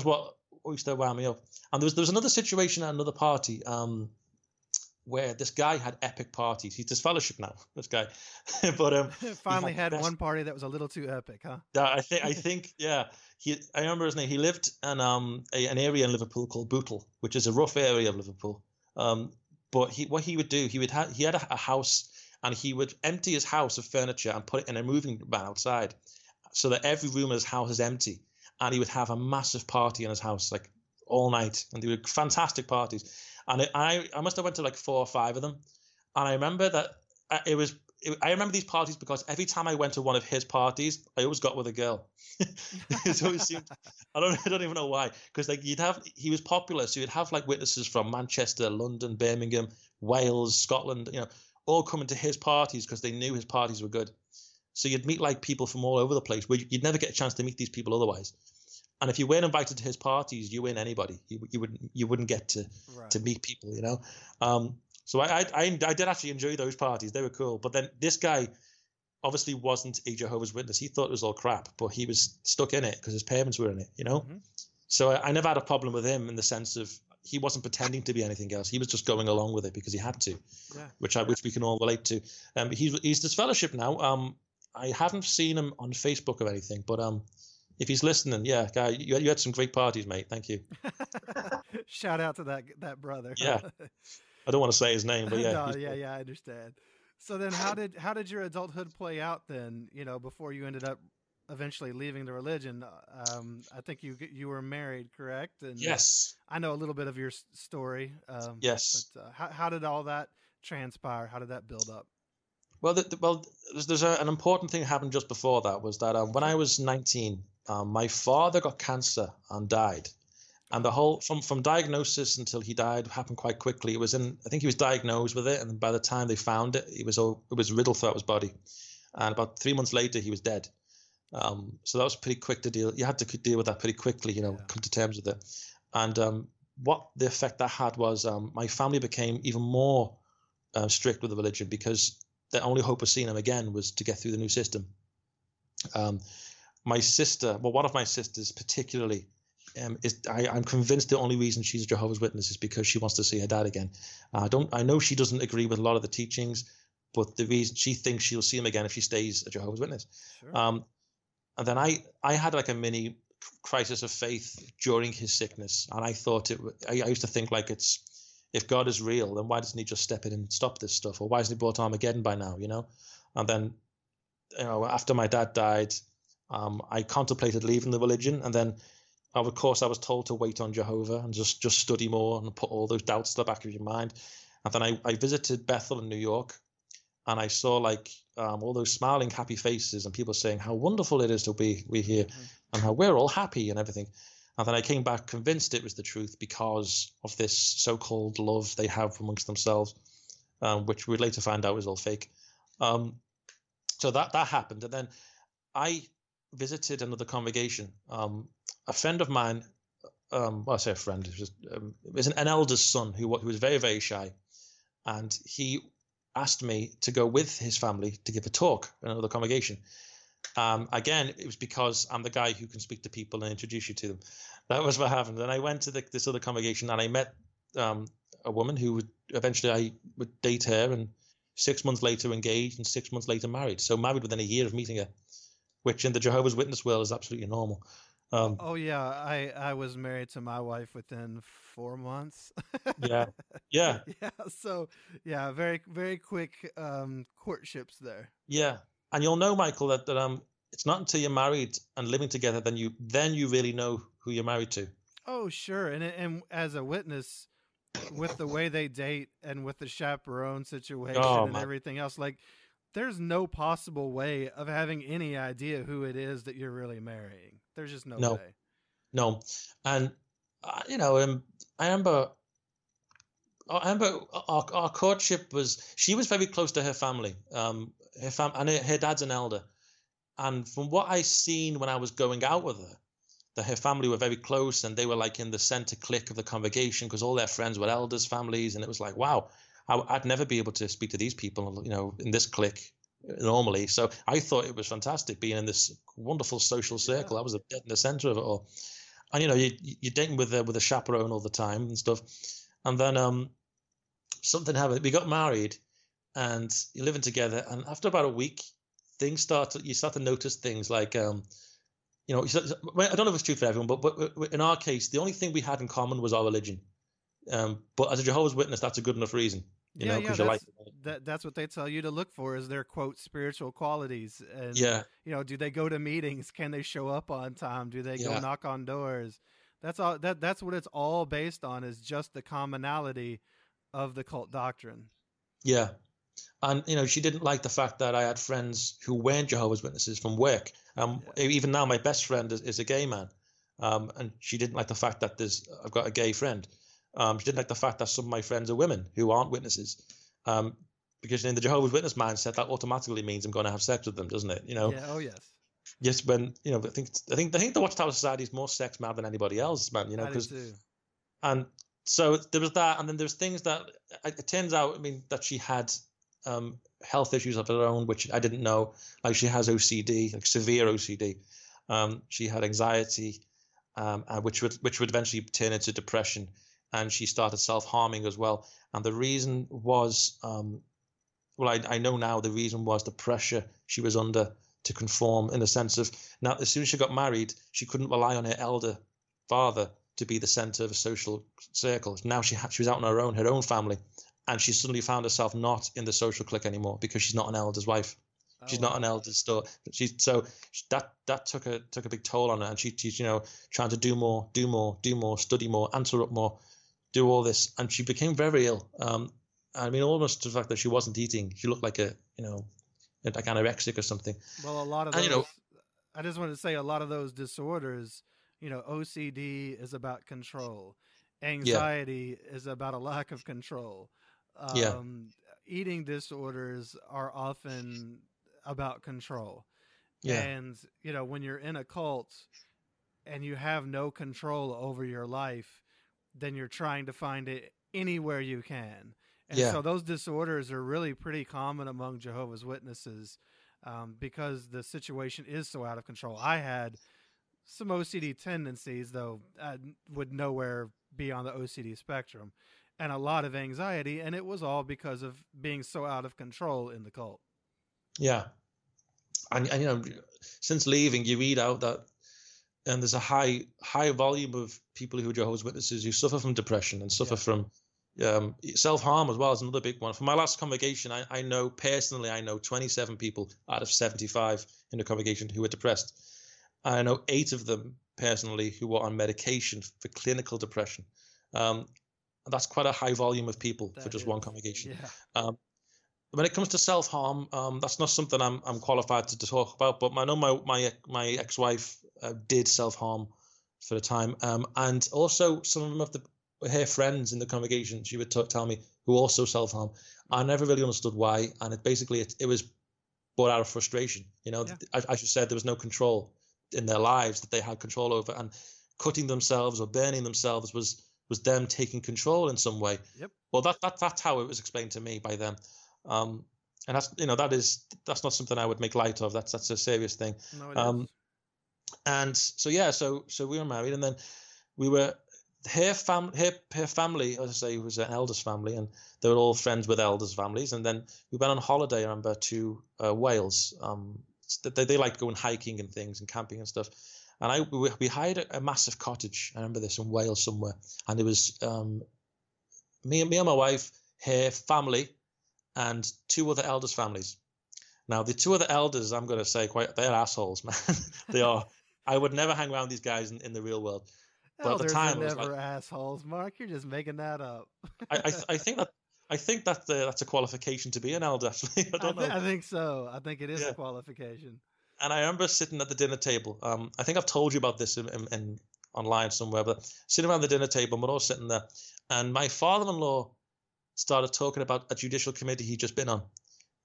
what used to wound me up. And there was another situation at another party where this guy had epic parties. He's disfellowship now, this guy. But finally had one party that was a little too epic, huh? Yeah, I think yeah. I remember his name. He lived in an area in Liverpool called Bootle, which is a rough area of Liverpool. But what he would do, he had a house, and he would empty his house of furniture and put it in a moving van outside, so that every room in his house is empty. And he would have a massive party in his house, like all night, and they were fantastic parties. And I must have went to like 4 or 5 of them. And I remember that I remember these parties because every time I went to one of his parties, I always got with a girl. It always seemed, I don't even know why. Because like he was popular, so you'd have like witnesses from Manchester, London, Birmingham, Wales, Scotland, all coming to his parties because they knew his parties were good. So you'd meet like people from all over the place where you'd never get a chance to meet these people otherwise. And if you weren't invited to his parties, you weren't anybody. You wouldn't get to meet people, So I did actually enjoy those parties. They were cool. But then this guy obviously wasn't a Jehovah's Witness. He thought it was all crap, but he was stuck in it because his parents were in it, Mm-hmm. So I never had a problem with him in the sense of he wasn't pretending to be anything else. He was just going along with it because he had to, which we can all relate to. He's disfellowship now. I haven't seen him on Facebook or anything, but if he's listening, yeah, guy, you had some great parties, mate. Thank you. Shout out to that brother. Yeah, I don't want to say his name, but yeah. No, yeah, I understand. So then, how did your adulthood play out then? Before you ended up eventually leaving the religion. I think you were married, correct? And yes. I know a little bit of your story. Yes. But how did all that transpire? How did that build up? Well, there's an important thing that happened just before that was that when I was 19, my father got cancer and died. And the whole from diagnosis until he died happened quite quickly. I think he was diagnosed with it, and by the time they found it, it was riddled throughout his body. And about 3 months later, he was dead. So that was pretty quick to deal. You had to deal with that pretty quickly, come to terms with it. And what the effect that had was my family became even more strict with the religion, because the only hope of seeing him again was to get through the new system. My sister, well, one of my sisters particularly, I'm convinced the only reason she's a Jehovah's Witness is because she wants to see her dad again. I know she doesn't agree with a lot of the teachings, but the reason she thinks she'll see him again if she stays a Jehovah's Witness. Sure. And then I had like a mini crisis of faith during his sickness, and I thought I used to think like, if God is real, then why doesn't he just step in and stop this stuff, or why hasn't he brought Armageddon by now, And then, after my dad died, I contemplated leaving the religion, and then, of course, I was told to wait on Jehovah and just study more and put all those doubts to the back of your mind. And then I visited Bethel in New York, and I saw like all those smiling, happy faces, and people saying how wonderful it is to be here, and how we're all happy and everything. And then I came back convinced it was the truth because of this so-called love they have amongst themselves, which we later find out was all fake. So that happened, and then I visited another congregation. A friend of mine, well, I say a friend, it was an elder's son who was very, very shy, and he asked me to go with his family to give a talk in another congregation. Again, it was because I'm the guy who can speak to people and introduce you to them. That was what happened. And I went to this other congregation, and I met a woman who eventually I would date her, and 6 months later engaged, and 6 months later married. So married within a year of meeting her, which in the Jehovah's Witness world is absolutely normal. Oh yeah, I was married to my wife within 4 months. Yeah. Yeah. So yeah, very very quick courtships there. Yeah, and you'll know, Michael, that it's not until you're married and living together then you really know who you're married to. Oh sure, and as a witness, with the way they date and with the chaperone situation and everything else, like, there's no possible way of having any idea who it is that you're really marrying. There's just no way. No. And, I remember our courtship she was very close to her family. And her dad's an elder. And from what I seen when I was going out with her, that her family were very close, and they were like in the center clique of the congregation because all their friends were elders' families. And it was like, wow, I'd never be able to speak to these people, in this clique normally. So I thought it was fantastic being in this wonderful social circle. Yeah. I was in the center of it all. And, you're dating with a chaperone all the time and stuff. And then something happened. We got married and you're living together. And after about a week, you start to notice things like, I don't know if it's true for everyone, but in our case, the only thing we had in common was our religion. But as a Jehovah's Witness, that's a good enough reason. That's what they tell you to look for, is their, quote, spiritual qualities. And, do they go to meetings? Can they show up on time? Do they go knock on doors? That's all. That's what it's all based on, is just the commonality of the cult doctrine. Yeah. And, she didn't like the fact that I had friends who weren't Jehovah's Witnesses from work. Even now, my best friend is a gay man. And she didn't like the fact that I've got a gay friend. She didn't like the fact that some of my friends are women who aren't witnesses. Because in the Jehovah's Witness mindset, that automatically means I'm going to have sex with them, doesn't it? Yeah, oh yes. Yes, when, I think the Watchtower Society is more sex mad than anybody else, man, because, and so there was that. And then there's things that it turns out, that she had health issues of her own, which I didn't know. Like, she has OCD, like severe OCD. She had anxiety, which would eventually turn into depression. And she started self-harming as well. And the reason was, I know now the reason was the pressure she was under to conform, in the sense of, now, as soon as she got married, she couldn't rely on her elder father to be the center of a social circle. Now she was out on her own family, and she suddenly found herself not in the social clique anymore because she's not an elder's wife. She's not an elder's daughter. That took a big toll on her, and she's trying to do more, study more, answer up more, do all this, and she became very ill. Almost to the fact that she wasn't eating. She looked like like anorexic or something. Well, a lot of those, I just wanted to say, a lot of those disorders OCD is about control, Yeah. anxiety is about a lack of control. Yeah. Um, Eating disorders are often about control. Yeah. And, when you're in a cult and you have no control over your life, then you're trying to find it anywhere you can. And Yeah. so those disorders are really pretty common among Jehovah's Witnesses, because the situation is so out of control. I had some OCD tendencies, though I would nowhere be on the OCD spectrum, and a lot of anxiety, and it was all because of being so out of control in the cult. Yeah. And since leaving, you read out that, and there's a high volume of people who are Jehovah's Witnesses who suffer from depression and suffer from self-harm as well as another big one. For my last congregation, I know personally, 27 people out of 75 in the congregation who were depressed. I know 8 of them personally who were on medication for clinical depression. That's quite a high volume of people for just one congregation. Yeah. When it comes to self-harm, that's not something I'm qualified to talk about. But I know my ex-wife did self-harm for a time, and also some of her friends in the congregation, she would tell me, who also self-harm. I never really understood why, and it was brought out of frustration. As you said, there was no control in their lives that they had control over, and cutting themselves or burning themselves was them taking control in some way. Yep. Well, that's how it was explained to me by them. And that's not something I would make light of. That's a serious thing. No, it is. And so we were married, and then we were her family, as I say, was an elders family, and they were all friends with elders families. And then we went on holiday, I remember, to Wales. They like going hiking and things and camping and stuff. And we hired a massive cottage. I remember this in Wales somewhere, and it was me and my wife, her family, and 2 other elders' families. Now, the 2 other elders, I'm going to say, they're assholes, man. They are. I would never hang around these guys in the real world. But Elders at the time, are never assholes, Mark. You're just making that up. I think that's a qualification to be an elder. Actually, I don't know. I think so. I think it is a qualification. And I remember sitting at the dinner table. I think I've told you about this in online somewhere, but sitting around the dinner table, we're all sitting there, and my father-in-law started talking about a judicial committee he'd just been on,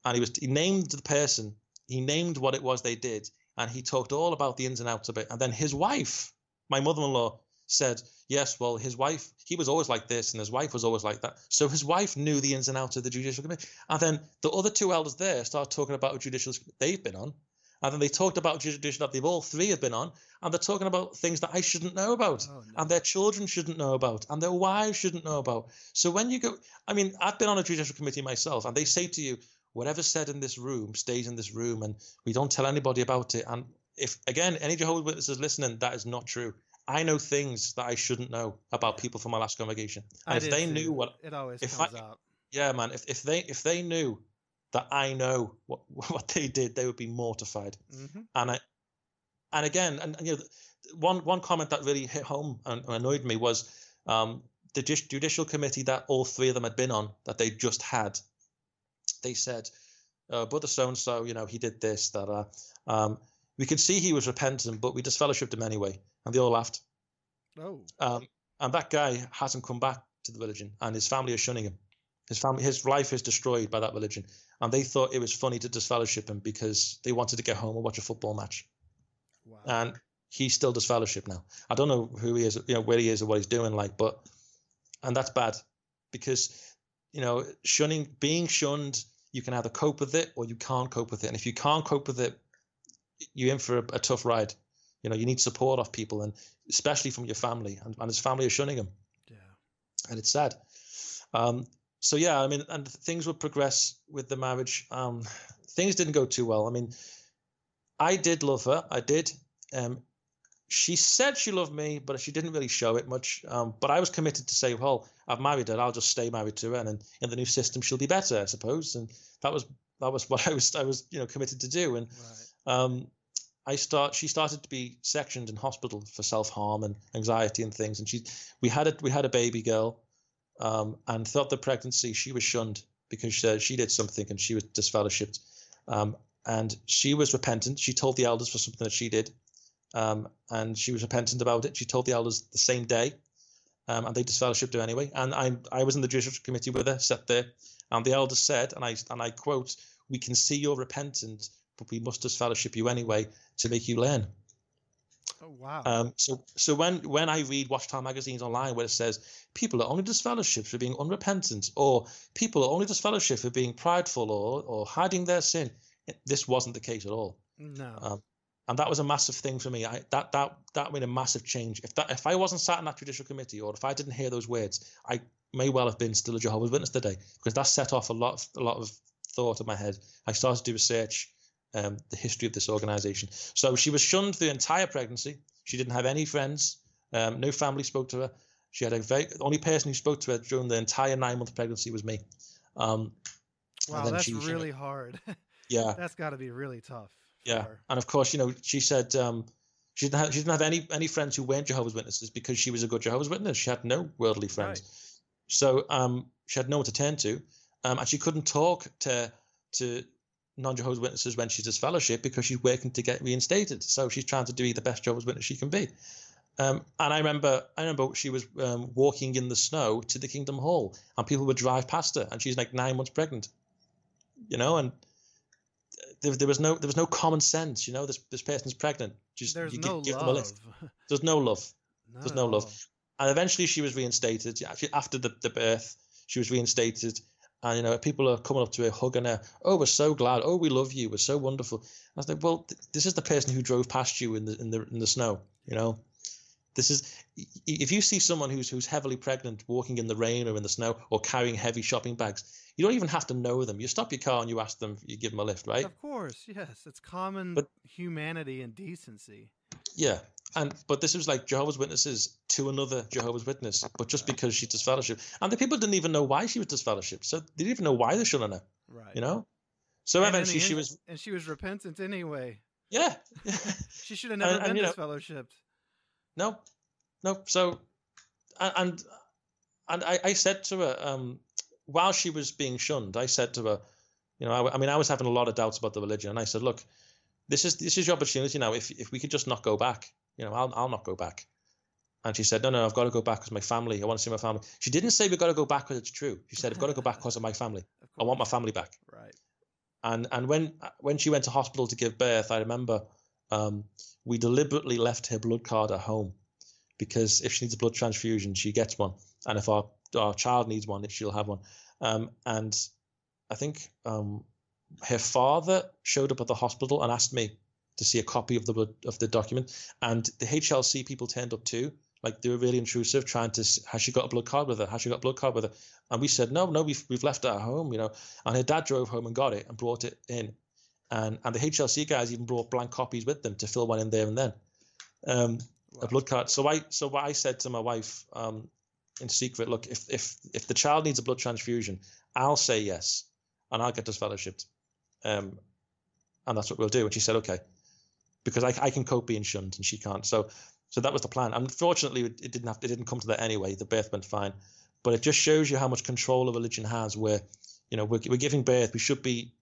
and he named the person, he named what it was they did, and he talked all about the ins and outs of it. And then his wife, my mother-in-law, said, yes, well, his wife, he was always like this, and his wife was always like that. So his wife knew the ins and outs of the judicial committee. And then the other 2 elders there started talking about a judicial they've been on. And then they talked about judicial that they've all 3 have been on, and they're talking about things that I shouldn't know about, and their children shouldn't know about, and their wives shouldn't know about. So when you go, I've been on a judicial committee myself, and they say to you, whatever's said in this room stays in this room, and we don't tell anybody about it. And if, again, any Jehovah's Witnesses listening, that is not true. I know things that I shouldn't know about people from my last congregation. And if they knew what it always comes out. Yeah, man. If they knew that I know what they did, they would be mortified. Mm-hmm. And again, one comment that really hit home and annoyed me was the judicial committee that all 3 of them had been on, that they just had. They said, Brother so-and-so, he did this, that we could see he was repentant, but we disfellowshipped him anyway. And they all laughed. Oh. And that guy hasn't come back to the religion, and his family is shunning him. His life is destroyed by that religion. And they thought it was funny to disfellowship him because they wanted to get home and watch a football match. Wow. And he's still disfellowshipped now. I don't know who he is, where he is or what he's doing, and that's bad because, being shunned, you can either cope with it or you can't cope with it. And if you can't cope with it, you're in for a tough ride. You need support of people, and especially from your family, and his family is shunning him. Yeah. And it's sad. So yeah, and things would progress with the marriage. Things didn't go too well. I did love her. I did. She said she loved me, but she didn't really show it much. But I was committed to say, well, I've married her. I'll just stay married to her, and in the new system, she'll be better, I suppose. And that was what I was committed to do. And right. She started to be sectioned in hospital for self-harm and anxiety and things. And we had a baby girl. And throughout the pregnancy, she was shunned because she did something and she was disfellowshipped. And she was repentant. She told the elders for something that she did. and she was repentant about it. She told the elders the same day, and they disfellowshipped her anyway. And I was in the judicial committee with her, sat there, and the elders said, and I quote, "We can see you're repentant, but we must disfellowship you anyway to make you learn." Oh, wow. So when I read Watchtower magazines online where it says people are only disfellowshipped for being unrepentant, or people are only disfellowshipped for being prideful or hiding their sin, this wasn't the case at all. No. And that was a massive thing for me. That made a massive change. If I wasn't sat in that judicial committee, or if I didn't hear those words, I may well have been still a Jehovah's Witness today, because that set off a lot of thought in my head. I started to do research. The history of this organization. So she was shunned the entire pregnancy. She didn't have any friends. No family spoke to her. She had the only person who spoke to her during the entire 9-month pregnancy was me. Wow, that's really hard. Yeah, that's got to be really tough. Yeah, and of course, she said she didn't have any friends who weren't Jehovah's Witnesses, because she was a good Jehovah's Witness. She had no worldly friends, right. So she had no one to turn to, and she couldn't talk to non-Jehovah's Witnesses when she's disfellowshipped, because she's working to get reinstated. So she's trying to be the best Jehovah's Witness she can be. And I remember she was walking in the snow to the Kingdom Hall, and people would drive past her, and she's like 9 months pregnant, and there was no common sense. This person's pregnant. There's no love. There's no love. There's no love. And eventually she was reinstated. After the birth, she was reinstated. And people are coming up to her, hugging her. "Oh, we're so glad. Oh, we love you. We're so wonderful." I was like, "Well, this is the person who drove past you in the snow. This is, if you see someone who's heavily pregnant walking in the rain or in the snow, or carrying heavy shopping bags, you don't even have to know them. You stop your car and you ask them. You give them a lift, right? Of course, yes. It's common humanity and decency. Yeah. But this was like Jehovah's Witnesses to another Jehovah's Witness, but just because she disfellowshipped. And the people didn't even know why she was disfellowshipped, so they didn't even know why they shouldn't have. Right. So eventually she was... And she was repentant anyway. Yeah. She should have never been disfellowshipped. No. So, and I said to her, while she was being shunned, I said to her, I was having a lot of doubts about the religion, and I said, "Look, this is your opportunity now. If we could just not go back, I'll not go back." And she said, no, I've got to go back because my family. I want to see my family. She didn't say we've got to go back because it's true. She said, I've got to go back because of my family. I want my family back. Right. And when she went to hospital to give birth, I remember we deliberately left her blood card at home, because if she needs a blood transfusion, she gets one. And if our child needs one, she'll have one. And I think her father showed up at the hospital and asked me to see a copy of the document. And the HLC people turned up too. Like, they were really intrusive, trying to, has she got a blood card with her? Has she got a blood card with her? And we said, no, we've left it at home, And her dad drove home and got it and brought it in. And the HLC guys even brought blank copies with them to fill one in there and then. A blood card. So what I said to my wife in secret, look, if the child needs a blood transfusion, I'll say yes, and I'll get disfellowshipped. And that's what we'll do. And she said, okay, because I can cope being shunned and she can't. So that was the plan. Unfortunately, it didn't come to that anyway. The birth went fine, but it just shows you how much control a religion has. Where, we're giving birth, we should be,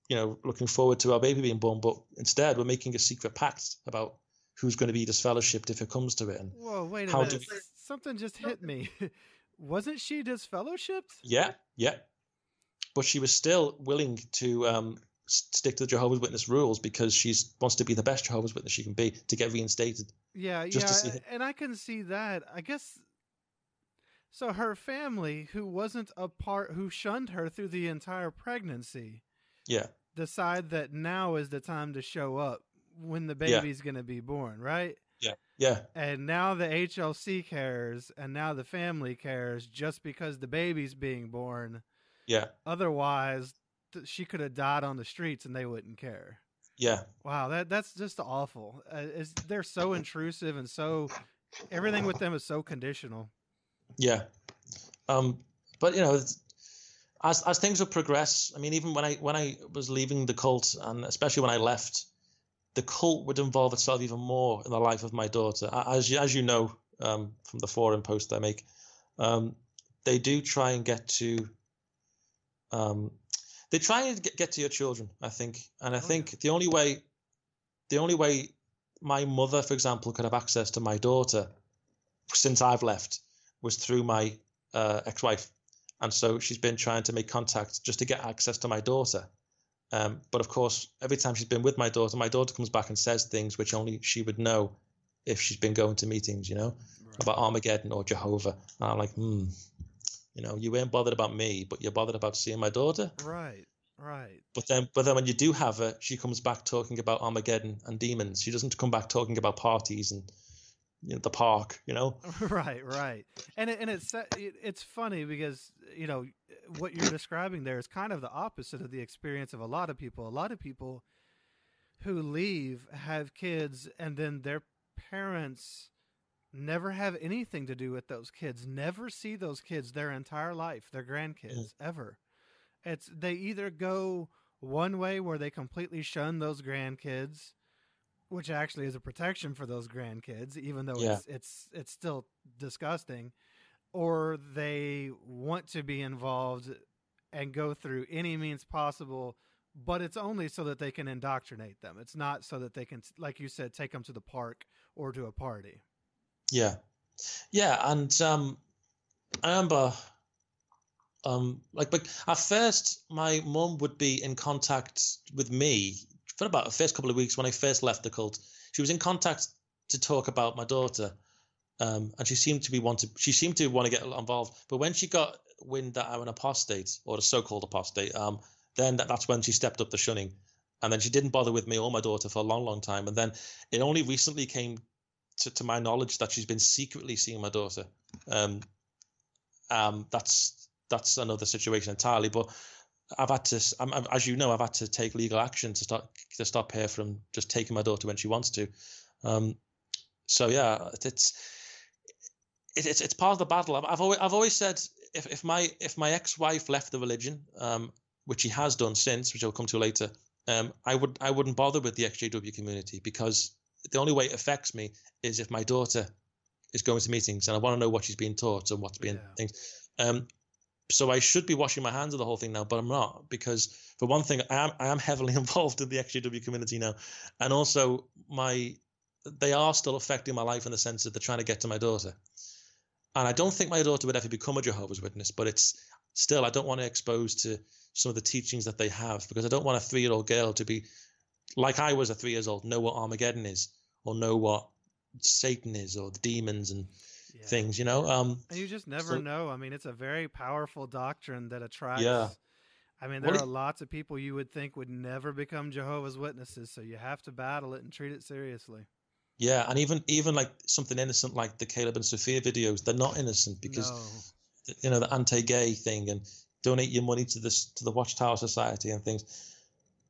looking forward to our baby being born, but instead we're making a secret pact about who's going to be disfellowshipped if it comes to it. And whoa, wait a minute! Something just hit me. Wasn't she disfellowshipped? Yeah, but she was still willing to stick to the Jehovah's Witness rules because she wants to be the best Jehovah's Witness she can be to get reinstated. Yeah, and I can see that. I guess so. Her family, who shunned her through the entire pregnancy, decide that now is the time to show up when the baby's going to be born, right? Yeah. And now the HLC cares, and now the family cares just because the baby's being born. Yeah. Otherwise, she could have died on the streets and they wouldn't care. Yeah. Wow, that's just awful. They're so intrusive, and so everything with them is so conditional. Yeah. But as things would progress, I mean, even when I was leaving the cult, and especially when I left, the cult would involve itself even more in the life of my daughter. As you know, from the forum post I make, they do try and get to get to your children, I think. And I think the only way my mother, for example, could have access to my daughter since I've left was through my ex-wife. And so she's been trying to make contact just to get access to my daughter. But of course, every time she's been with my daughter comes back and says things which only she would know if she's been going to meetings, right, about Armageddon or Jehovah. And I'm like, you ain't bothered about me, but you're bothered about seeing my daughter. Right. But then when you do have her, she comes back talking about Armageddon and demons. She doesn't come back talking about parties and the park, Right. And it's funny because what you're describing there is kind of the opposite of the experience of a lot of people. A lot of people who leave have kids, and then their parents never have anything to do with those kids, never see those kids their entire life, their grandkids, ever. They either go one way where they completely shun those grandkids, which actually is a protection for those grandkids, even though it's still disgusting, or they want to be involved and go through any means possible, but it's only so that they can indoctrinate them. It's not so that they can, like you said, take them to the park or to a party. Yeah. And I remember, but at first my mum would be in contact with me for about the first couple of weeks when I first left the cult. She was in contact to talk about my daughter, and she seemed to want to get involved. But when she got wind that I'm an apostate, or a so-called apostate, then that's when she stepped up the shunning, and then she didn't bother with me or my daughter for a long, long time. And then it only recently came to my knowledge that she's been secretly seeing my daughter. That's another situation entirely. But I've had to, as you know, I've had to take legal action to stop her from just taking my daughter when she wants to. So yeah, it's part of the battle. I've always said if my ex-wife left the religion, which she has done since, which I'll come to later, I wouldn't bother with the XJW community, because the only way it affects me is if my daughter is going to meetings and I want to know what she's being taught and what's being things. So I should be washing my hands of the whole thing now, but I'm not, because for one thing, I am heavily involved in the XJW community now, and also they are still affecting my life in the sense that they're trying to get to my daughter. And I don't think my daughter would ever become a Jehovah's Witness, but it's still, I don't want to expose to some of the teachings that they have, because I don't want a 3-year-old girl to be like I was at 3 years old, know what Armageddon is, or know what Satan is, or the demons and things, And you just never know. I mean, it's a very powerful doctrine that attracts. Yeah. I mean, there are lots of people you would think would never become Jehovah's Witnesses, so you have to battle it and treat it seriously. Yeah, and even like something innocent like the Caleb and Sophia videos, they're not innocent, because the anti-gay thing and donate your money to the Watchtower Society and things.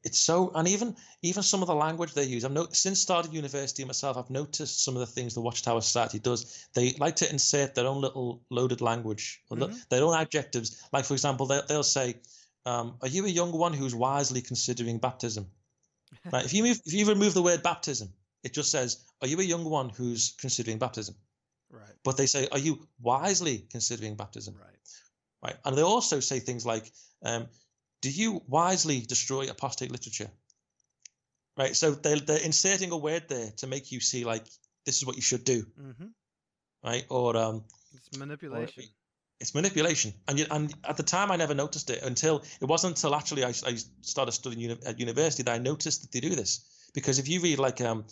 It's so, and even some of the language they use. Since started university myself, I've noticed some of the things the Watchtower Society does. They like to insert their own little loaded language, their own adjectives. Like, for example, they'll say, "Are you a young one who's wisely considering baptism?" Right? If you remove the word baptism, it just says, "Are you a young one who's considering baptism?" Right. But they say, "Are you wisely considering baptism?" Right. And they also say things like, "Do you wisely destroy apostate literature?" Right. So they're inserting a word there to make you see, like, this is what you should do. Mm-hmm. Right. Or it's manipulation. It's manipulation. And at the time, I never noticed it until actually I started studying at university that I noticed that they do this. Because if you read like on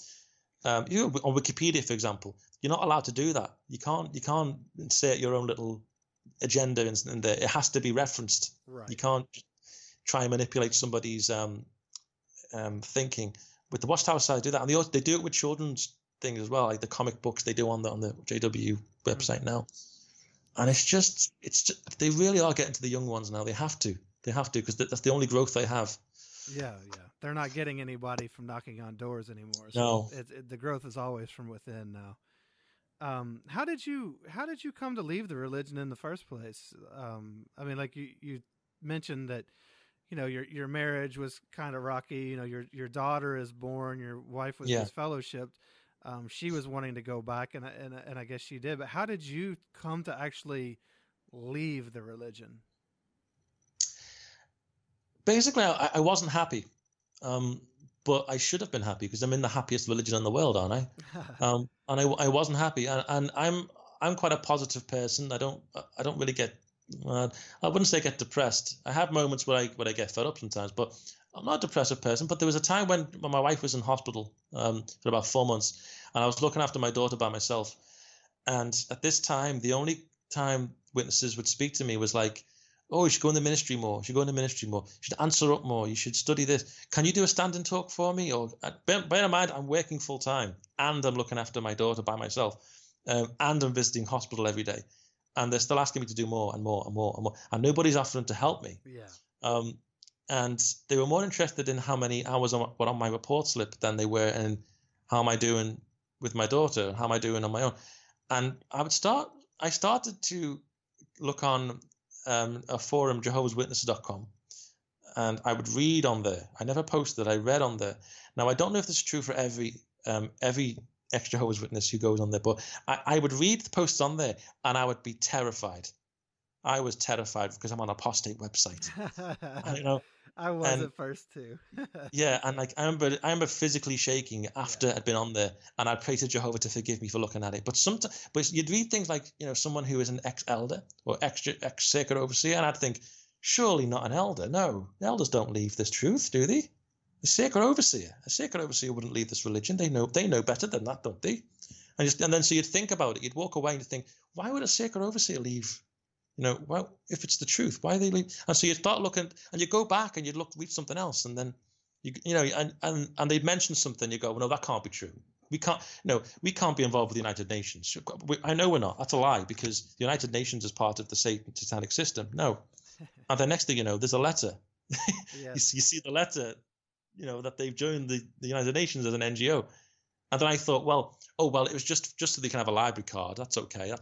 Wikipedia, for example, you're not allowed to do that. You can't insert your own little agenda in there. It has to be referenced. Right. You can't try and manipulate somebody's thinking. With the Watchtower side, do that, and they do it with children's things as well, like the comic books they do on the JW website now. And it's just they really are getting to the young ones now. They have to, because that's the only growth they have. Yeah. They're not getting anybody from knocking on doors anymore. So no, the growth is always from within now. How did you come to leave the religion in the first place? I mean, like you mentioned that, your marriage was kind of rocky. Your daughter is born. Your wife was disfellowshipped. She was wanting to go back, and I guess she did. But how did you come to actually leave the religion? Basically, I wasn't happy. but I should have been happy because I'm in the happiest religion in the world, aren't I? And I wasn't happy, and I'm quite a positive person. I don't really get, I wouldn't say get depressed. I have moments where I get fed up sometimes, but I'm not a depressive person. But there was a time when my wife was in hospital for about 4 months, and I was looking after my daughter by myself. And at this time, the only time witnesses would speak to me was like, oh, you should go in the ministry more. You should go in the ministry more. You should answer up more. You should study this. Can you do a standing talk for me? Or bear in mind, I'm working full time and I'm looking after my daughter by myself, and I'm visiting hospital every day. And they're still asking me to do more and more and more and more. And nobody's offering to help me. Yeah. And they were more interested in how many hours were on my report slip than they were in how am I doing with my daughter? How am I doing on my own? And I started to look on a forum, Jehovah'sWitnesses.com, and I would read on there. I never posted, I read on there. Now, I don't know if this is true for every ex-Jehovah's Witness who goes on there, but I would read the posts on there and I would be terrified. I was terrified because I'm on an apostate website. I was at first too. Yeah, and like I remember physically shaking after I'd been on there, and I'd pray to Jehovah to forgive me for looking at it. But you'd read things like, someone who is an ex-elder or ex-sacred overseer, and I'd think, surely not an elder. No, elders don't leave this truth, do they? A sacred overseer wouldn't leave this religion. They know better than that, don't they? And then so you'd think about it. You'd walk away and you'd think, why would a sacred overseer leave? Well, if it's the truth, why they leave? And so you start looking, and you go back and you read something else, and then and they'd mention something. You go, well, no, that can't be true. We can't be involved with the United Nations. I know we're not. That's a lie, because the United Nations is part of the satanic system. No. And the next thing you know, there's a letter. Yes. You see the letter, that they've joined the United Nations as an NGO. And then I thought, well, it was just so they can have a library card. That's okay.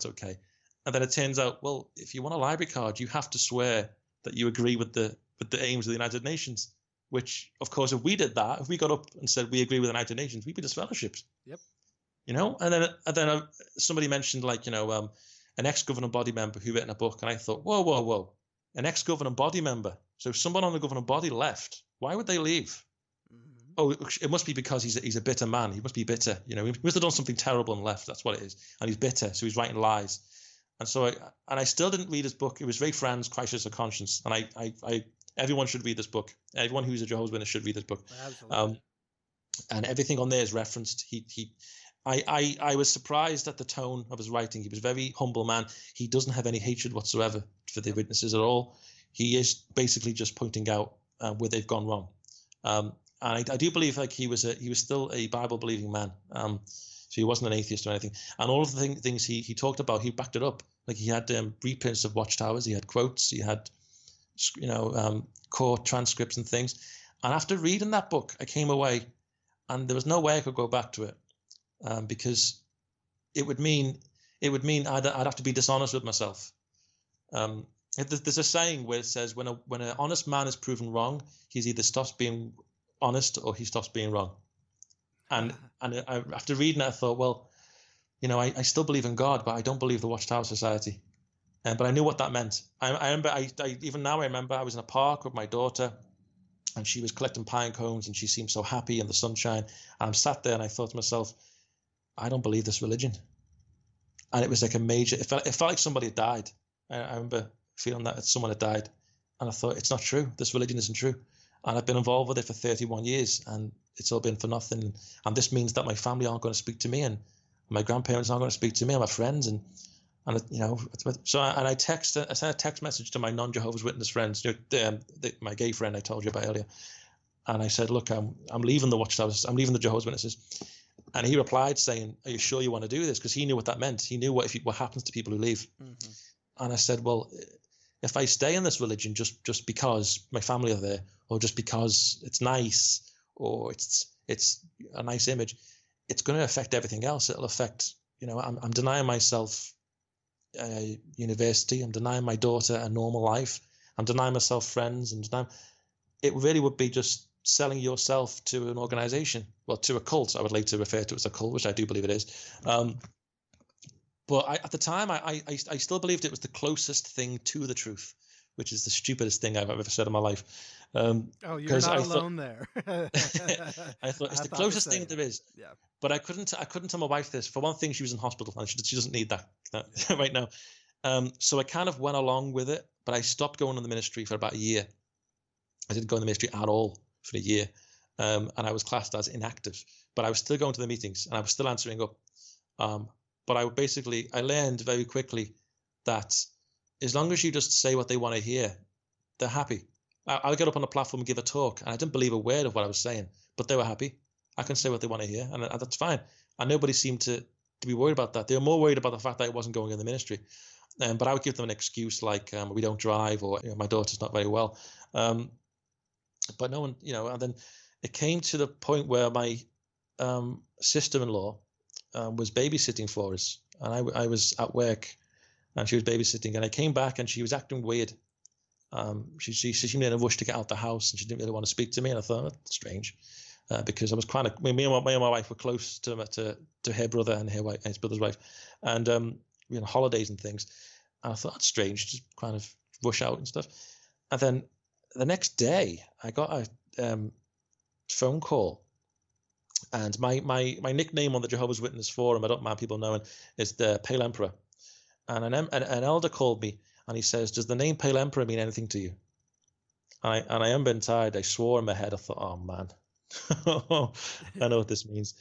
And then it turns out, well, if you want a library card, you have to swear that you agree with the aims of the United Nations, which, of course, if we did that, if we got up and said we agree with the United Nations, we'd be disfellowshipped. Yep. And then somebody mentioned, like, an ex-governing body member who written a book, and I thought, whoa, an ex-governing body member. So if someone on the governing body left, why would they leave? Mm-hmm. Oh, it must be because he's a bitter man. He must be bitter. He must have done something terrible and left. That's what it is. And he's bitter, so he's writing lies. And so I still didn't read his book. It was Ray Franz, Crisis of Conscience. And everyone should read this book. Everyone who's a Jehovah's Witness should read this book. Absolutely. And everything on there is referenced. I was surprised at the tone of his writing. He was a very humble man. He doesn't have any hatred whatsoever for the witnesses at all. He is basically just pointing out where they've gone wrong. And I do believe like he was still a Bible believing man. So he wasn't an atheist or anything. And all of the things he talked about, he backed it up. Like he had reprints of Watchtowers, he had quotes, he had, court transcripts and things. And after reading that book, I came away, and there was no way I could go back to it, because it would mean I'd have to be dishonest with myself. There's a saying where it says when an honest man is proven wrong, he's either stops being honest or he stops being wrong. And after reading it, I thought, well, I still believe in God, but I don't believe the Watchtower Society. But I knew what that meant. I remember, even now I remember I was in a park with my daughter, and she was collecting pine cones, and she seemed so happy in the sunshine. And I'm sat there, and I thought to myself, I don't believe this religion. And it was like a major. It felt like somebody had died. I remember feeling that someone had died, and I thought, it's not true. This religion isn't true. And I've been involved with it for 31 years, and it's all been for nothing. And this means that my family aren't going to speak to me, and my grandparents aren't going to speak to me, and my friends, and so I sent a text message to my non-Jehovah's Witness friends, my gay friend I told you about earlier, and I said, look, I'm leaving the Watchtowers, I'm leaving the Jehovah's Witnesses, and he replied saying, are you sure you want to do this? Because he knew what that meant. He knew what happens to people who leave. Mm-hmm. And I said, well, if I stay in this religion just because my family are there, or just because it's nice, or it's a nice image, it's going to affect everything else. It'll affect, I'm denying myself university. I'm denying my daughter a normal life. I'm denying myself friends. It really would be just selling yourself to an organization, well, to a cult. I would later refer to it as a cult, which I do believe it is. But at the time, I still believed it was the closest thing to the truth, which is the stupidest thing I've ever said in my life. Oh, you're Because not I alone there. I thought it's I the thought closest the thing same. there is. Yeah. But I couldn't tell my wife this. For one thing, she was in hospital and she doesn't need that right now. So I kind of went along with it, but I stopped going in the ministry for about a year. I didn't go in the ministry at all for a year, and I was classed as inactive. But I was still going to the meetings and I was still answering up. But I learned very quickly that as long as you just say what they want to hear, they're happy. I'll get up on the platform and give a talk, and I didn't believe a word of what I was saying, but they were happy. I can say what they want to hear, and that's fine. And nobody seemed to be worried about that. They were more worried about the fact that I wasn't going in the ministry. But I would give them an excuse like we don't drive, or my daughter's not very well. But no one, and then it came to the point where my sister-in-law was babysitting for us, and I was at work, and she was babysitting, and I came back, and she was acting weird. She seemed in a rush to get out the house, and she didn't really want to speak to me, and I thought, that's strange, because I was me and my wife were close to her brother and his brother's wife, and we had holidays and things, and I thought, that's strange, just kind of rush out and stuff. And then the next day, I got a phone call, and my nickname on the Jehovah's Witness forum, I don't mind people knowing, is the Pale Emperor, and an elder called me. And he says, does the name Pale Emperor mean anything to you? I am been tired. I swore in my head. I thought, oh, man, I know what this means.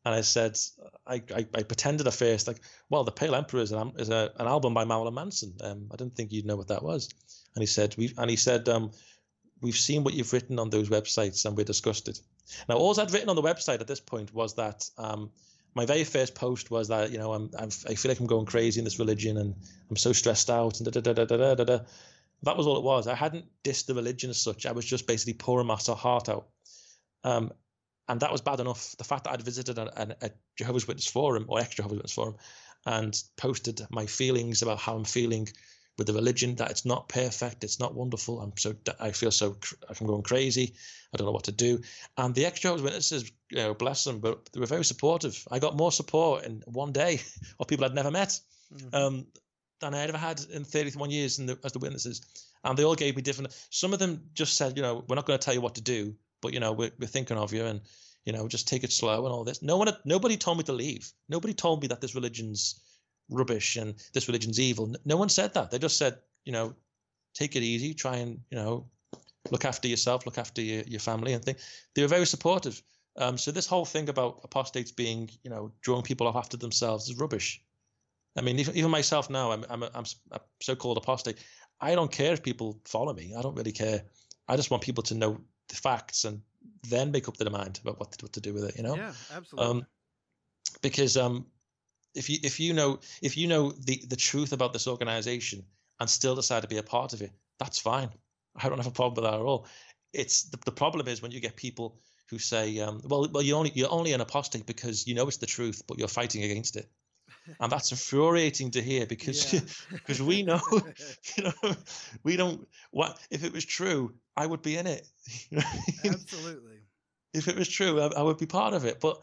And I said, I pretended at first, like, well, the Pale Emperor is an album by Marilyn Manson. I didn't think you'd know what that was. And he said, we've seen what you've written on those websites, and we discussed it. Now, all I'd written on the website at this point was that my very first post was that, I feel like I'm going crazy in this religion, and I'm so stressed out, and da-da-da-da-da-da-da. That was all it was. I hadn't dissed the religion as such. I was just basically pouring my heart out. And that was bad enough. The fact that I'd visited a Jehovah's Witness forum, or ex-Jehovah's Witness forum, and posted my feelings about how I'm feeling with the religion, that it's not perfect, it's not wonderful. I feel so I'm going crazy. I don't know what to do. And the ex-Jehovah's Witnesses, bless them, but they were very supportive. I got more support in one day of people I'd never met than I ever had in 31 years as the witnesses. And they all gave me different. Some of them just said, we're not going to tell you what to do, but we're thinking of you, and just take it slow and all this. Nobody told me to leave. Nobody told me that this religion's rubbish and this religion's evil. No one said that. They just said, take it easy, try and look after yourself, look after your family and things. They were very supportive. So this whole thing about apostates being, drawing people off after themselves is rubbish. I mean, even myself now, I'm a so-called apostate. I don't care if people follow me. I don't really care. I just want people to know the facts and then make up their mind about what to do with it. Yeah, absolutely. Because if you know the truth about this organization and still decide to be a part of it, that's fine. I don't have a problem with that at all. It's the problem is when you get people who say, well, you're only an apostate because it's the truth, but you're fighting against it. And that's infuriating to hear because because we know, we don't. What if it was true? I would be in it. Absolutely. If it was true, I would be part of it. But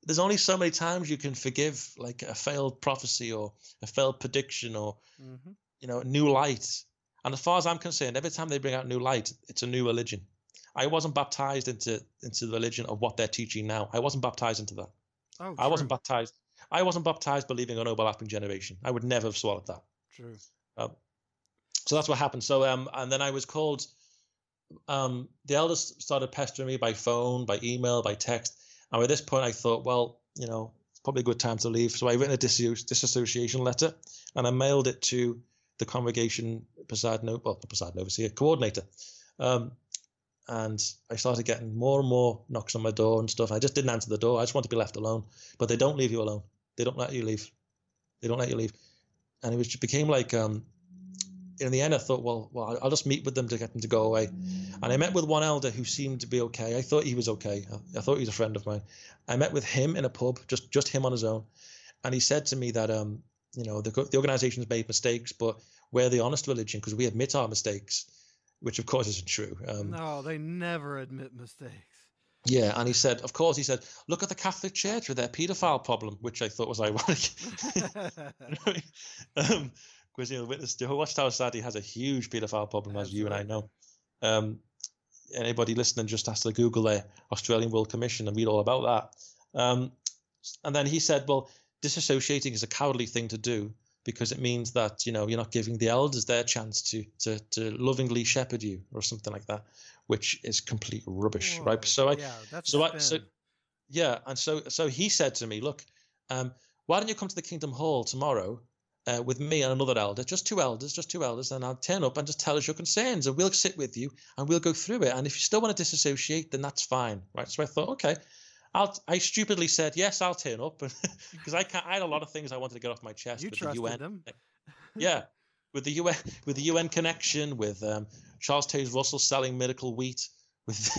there's only so many times you can forgive, like a failed prophecy or a failed prediction or new light. And as far as I'm concerned, every time they bring out new light, it's a new religion. I wasn't baptized into the religion of what they're teaching now. I wasn't baptized into that. Oh, I wasn't baptized believing an overlapping generation. I would never have swallowed that. True. So that's what happened. So and then I was called. The elders started pestering me by phone, by email, by text. And at this point, I thought, well, it's probably a good time to leave. So I written a disassociation letter, and I mailed it to the congregation overseer coordinator. And I started getting more and more knocks on my door and stuff. I just didn't answer the door. I just want to be left alone. But they don't leave you alone. They don't let you leave. And it became like, in the end, I thought, well, I'll just meet with them to get them to go away. And I met with one elder who seemed to be okay. I thought he was okay. I thought he was a friend of mine. I met with him in a pub, just him on his own. And he said to me that, the organization's made mistakes, but we're the honest religion because we admit our mistakes, which of course isn't true. No, they never admit mistakes. Yeah, and he said, look at the Catholic Church with their paedophile problem, which I thought was ironic. Because Witness Jehovah's Watchtower sadly has a huge paedophile problem, as you and I know. anybody listening just has to Google the Australian World Commission and read all about that. And then he said, well, disassociating is a cowardly thing to do because it means that, you're not giving the elders their chance to lovingly shepherd you or something like that, which is complete rubbish, Whoa. right? So he said to me, look, why don't you come to the Kingdom Hall tomorrow with me and another elder, just two elders, and I'll turn up and just tell us your concerns, and we'll sit with you and we'll go through it. And if you still want to disassociate, then that's fine, right? So I thought, okay. I stupidly said yes, I'll turn up because I had a lot of things I wanted to get off my chest. You with trusted the UN. them. Yeah, with the UN connection, with Charles Taze Russell selling miracle wheat, with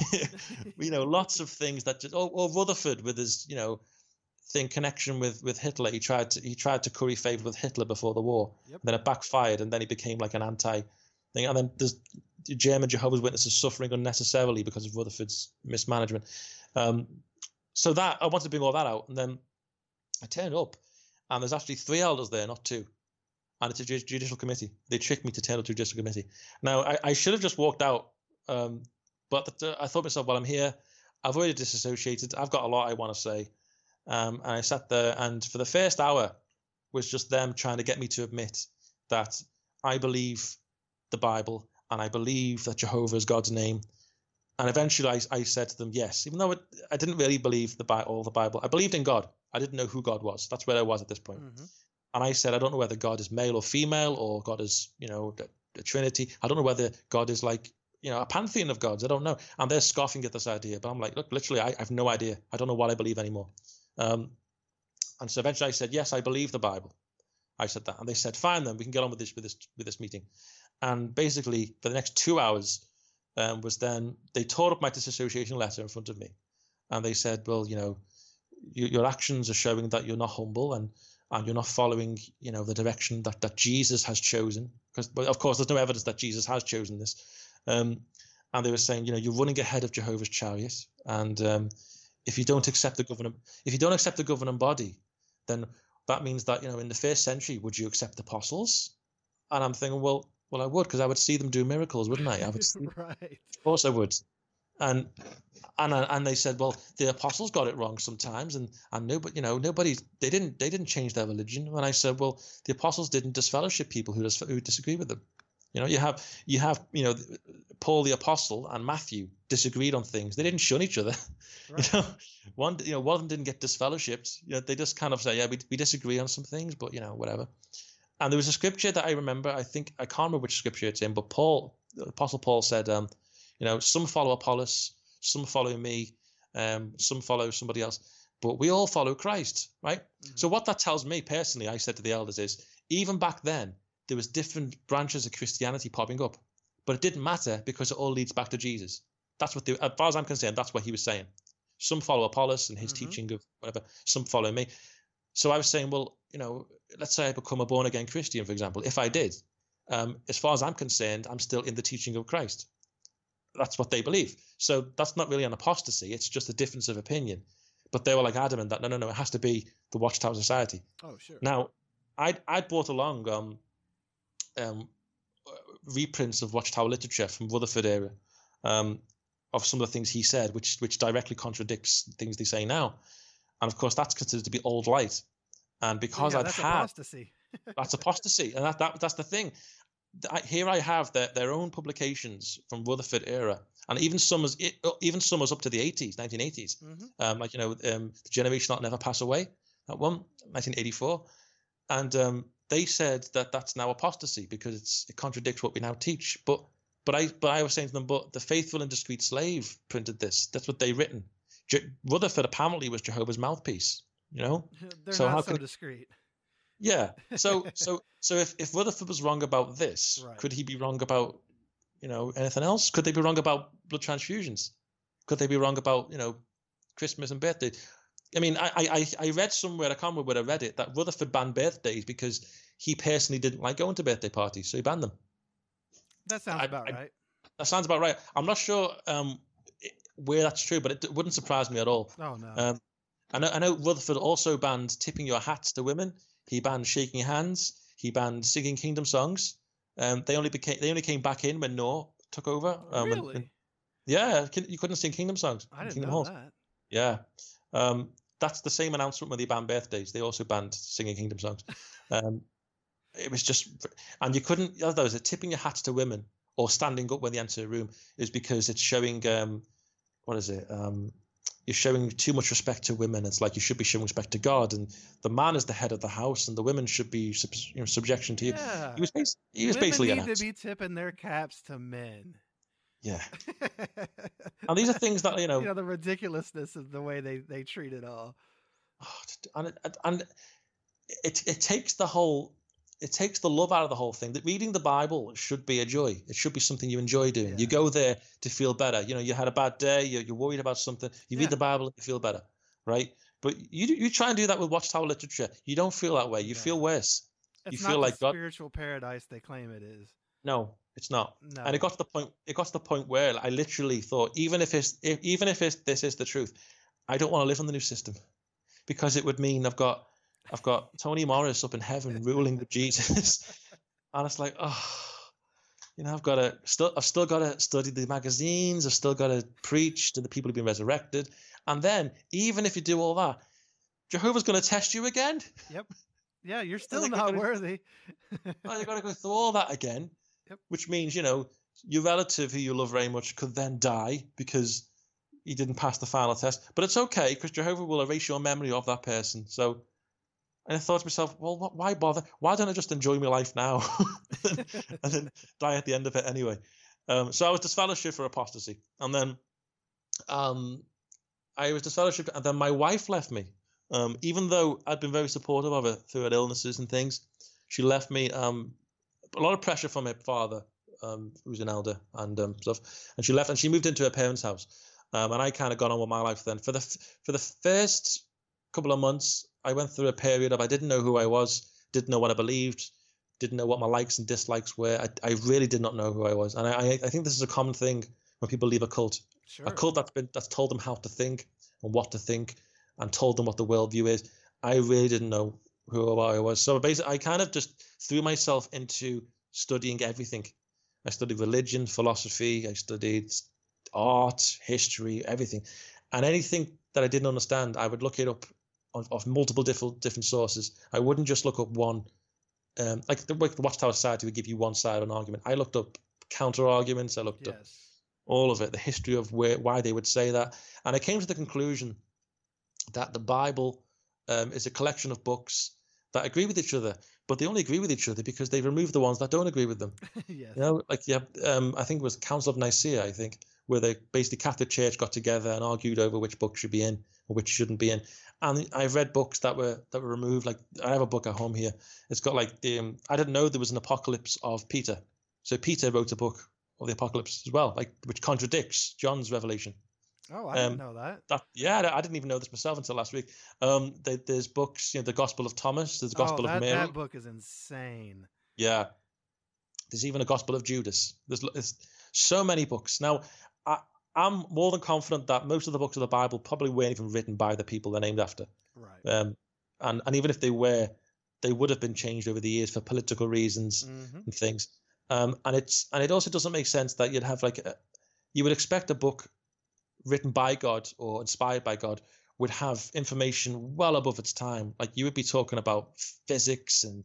lots of things that just or Rutherford with his connection with Hitler. He tried to curry favor with Hitler before the war. Yep. Then it backfired, and then he became like an anti thing. And then there's the German Jehovah's Witnesses suffering unnecessarily because of Rutherford's mismanagement. So that I wanted to bring all that out, and then I turned up, and there's actually 3 elders there, not 2, and it's a judicial committee. They tricked me to turn up to a judicial committee. Now I should have just walked out, but I thought to myself, well, I'm here. I've already disassociated. I've got a lot I want to say, and I sat there, and for the first hour was just them trying to get me to admit that I believe the Bible and I believe that Jehovah is God's name. And eventually I said to them, yes, even though I didn't really believe all the Bible. I believed in God. I didn't know who God was. That's where I was at this point. Mm-hmm. And I said, I don't know whether God is male or female, or God is, the Trinity. I don't know whether God is like, a pantheon of gods. I don't know. And they're scoffing at this idea. But I'm like, look, literally, I have no idea. I don't know what I believe anymore. And so eventually I said, yes, I believe the Bible. I said that. And they said, fine, then we can get on with this meeting. And basically, for the next 2 hours, they tore up my disassociation letter in front of me, and they said, well, your actions are showing that you're not humble and you're not following, the direction that Jesus has chosen. But of course, there's no evidence that Jesus has chosen this. And they were saying, you're running ahead of Jehovah's chariot, and if you don't accept the governing body, then that means that in the first century, would you accept apostles? And I'm thinking, well, I would, because I would see them do miracles, wouldn't I? I would see, right. Of course I would. And they said, well, the apostles got it wrong sometimes, and nobody, they didn't change their religion. And I said, well, the apostles didn't disfellowship people who disagree with them. You have Paul the apostle and Matthew disagreed on things. They didn't shun each other. Right. One of them didn't get disfellowshipped. They just kind of say, yeah, we disagree on some things, but whatever. And there was a scripture that I remember. I can't remember which scripture it's in, but the Apostle Paul said, some follow Apollos, some follow me, some follow somebody else, but we all follow Christ, right? Mm-hmm. So what that tells me personally, I said to the elders, is even back then, there was different branches of Christianity popping up, but it didn't matter because it all leads back to Jesus. That's what, as far as I'm concerned, that's what he was saying. Some follow Apollos and his teaching of whatever, some follow me. So I was saying, well, let's say I become a born-again Christian, for example. If I did, as far as I'm concerned, I'm still in the teaching of Christ. That's what they believe. So that's not really an apostasy. It's just a difference of opinion. But they were like adamant that, no, it has to be the Watchtower Society. Oh, sure. Now, I brought along reprints of Watchtower literature from Rutherford era, of some of the things he said, which directly contradicts things they say now. And of course, that's considered to be old light. And because that's apostasy. That's apostasy. And that's the thing. Here I have their own publications from Rutherford era, and even some was up to the 1980s. Mm-hmm. The Generation That'll Never Pass Away, that one, 1984, and they said that that's now apostasy because it contradicts what we now teach. But I was saying to them, but the Faithful and Discreet Slave printed this. That's what they written. Rutherford apparently was Jehovah's mouthpiece. They're not so discreet. Yeah. So if Rutherford was wrong about this, right, could he be wrong about anything else? Could they be wrong about blood transfusions? Could they be wrong about Christmas and birthday? I mean, I read somewhere, I can't remember where I read it, that Rutherford banned birthdays because he personally didn't like going to birthday parties, so he banned them. That sounds about right. That sounds about right. I'm not sure where that's true, but it wouldn't surprise me at all. Oh no. I know Rutherford also banned tipping your hats to women. He banned shaking hands. He banned singing kingdom songs. They only came back in when Noah took over. Really? Yeah, you couldn't sing Kingdom songs I in didn't Kingdom know Halls. that. Yeah. That's the same announcement when they banned birthdays. They also banned singing Kingdom songs. Um, it was just, and you couldn't, as those, tipping your hats to women or standing up when they enter a room is because it's showing, what is it? You're showing too much respect to women. It's like you should be showing respect to God, and the man is the head of the house, and the women should be subjection to you. Yeah. He was Women basically an need to ass. be tipping their caps to men. Yeah. And these are things that, the ridiculousness of the way they treat it all. and it takes the love out of the whole thing. That reading the Bible should be a joy. It should be something you enjoy doing. Yeah. You go there to feel better. You had a bad day, you're worried about something, you read the Bible and you feel better, right? But you try and do that with Watchtower literature, you don't feel that way. You feel worse. It's you not feel the like God. spiritual paradise they claim it is. No, it's not. No. And it got to the point where I literally thought, even if this is the truth, I don't want to live on the new system, because it would mean I've got Tony Morris up in heaven ruling with Jesus, and it's like, I've still got to study the magazines, I've still got to preach to the people who've been resurrected, and then even if you do all that, Jehovah's going to test you again. Yep. Yeah, you're still not worthy. You've got to go through all that again. Yep. Which means, your relative who you love very much could then die because he didn't pass the final test. But it's okay, because Jehovah will erase your memory of that person. So, and I thought to myself, well, why bother? Why don't I just enjoy my life now and then die at the end of it anyway? So I was disfellowshipped for apostasy. And then I was disfellowshipped, and then my wife left me. Even though I'd been very supportive of her through her illnesses and things, she left me. A lot of pressure from her father, who's an elder and stuff, and she left, and she moved into her parents' house. And I kind of got on with my life then. For the first couple of months, I went through a period of I didn't know who I was, didn't know what I believed, didn't know what my likes and dislikes were. I really did not know who I was, and I think this is a common thing when people leave a cult. Sure. A cult that's told them how to think and what to think, and told them what the worldview is. I really didn't know who I was. So basically, I kind of just threw myself into studying everything. I studied religion, philosophy, I studied art, history, everything. And anything that I didn't understand, I would look it up of multiple different sources. I wouldn't just look up one. Like the Watchtower Society would give you one side of an argument. I looked up counter arguments. I looked up all of it, the history of why they would say that. And I came to the conclusion that the Bible is a collection of books that agree with each other, but they only agree with each other because they've removed the ones that don't agree with them. Yes. I think it was Council of Nicaea, where they basically Catholic Church got together and argued over which book should be in or which shouldn't be in. And I've read books that were removed. Like I have a book at home here. It's got like I didn't know there was an apocalypse of Peter. So Peter wrote a book of the apocalypse as well, which contradicts John's revelation. Oh, I didn't know that. I didn't even know this myself until last week. There's books, the Gospel of Thomas, there's the Gospel of Mary. That book is insane. Yeah. There's even a Gospel of Judas. There's so many books. Now, I'm more than confident that most of the books of the Bible probably weren't even written by the people they're named after. Right. And even if they were, they would have been changed over the years for political reasons and things. And it also doesn't make sense that you'd have you would expect a book written by God or inspired by God would have information well above its time. Like you would be talking about physics, and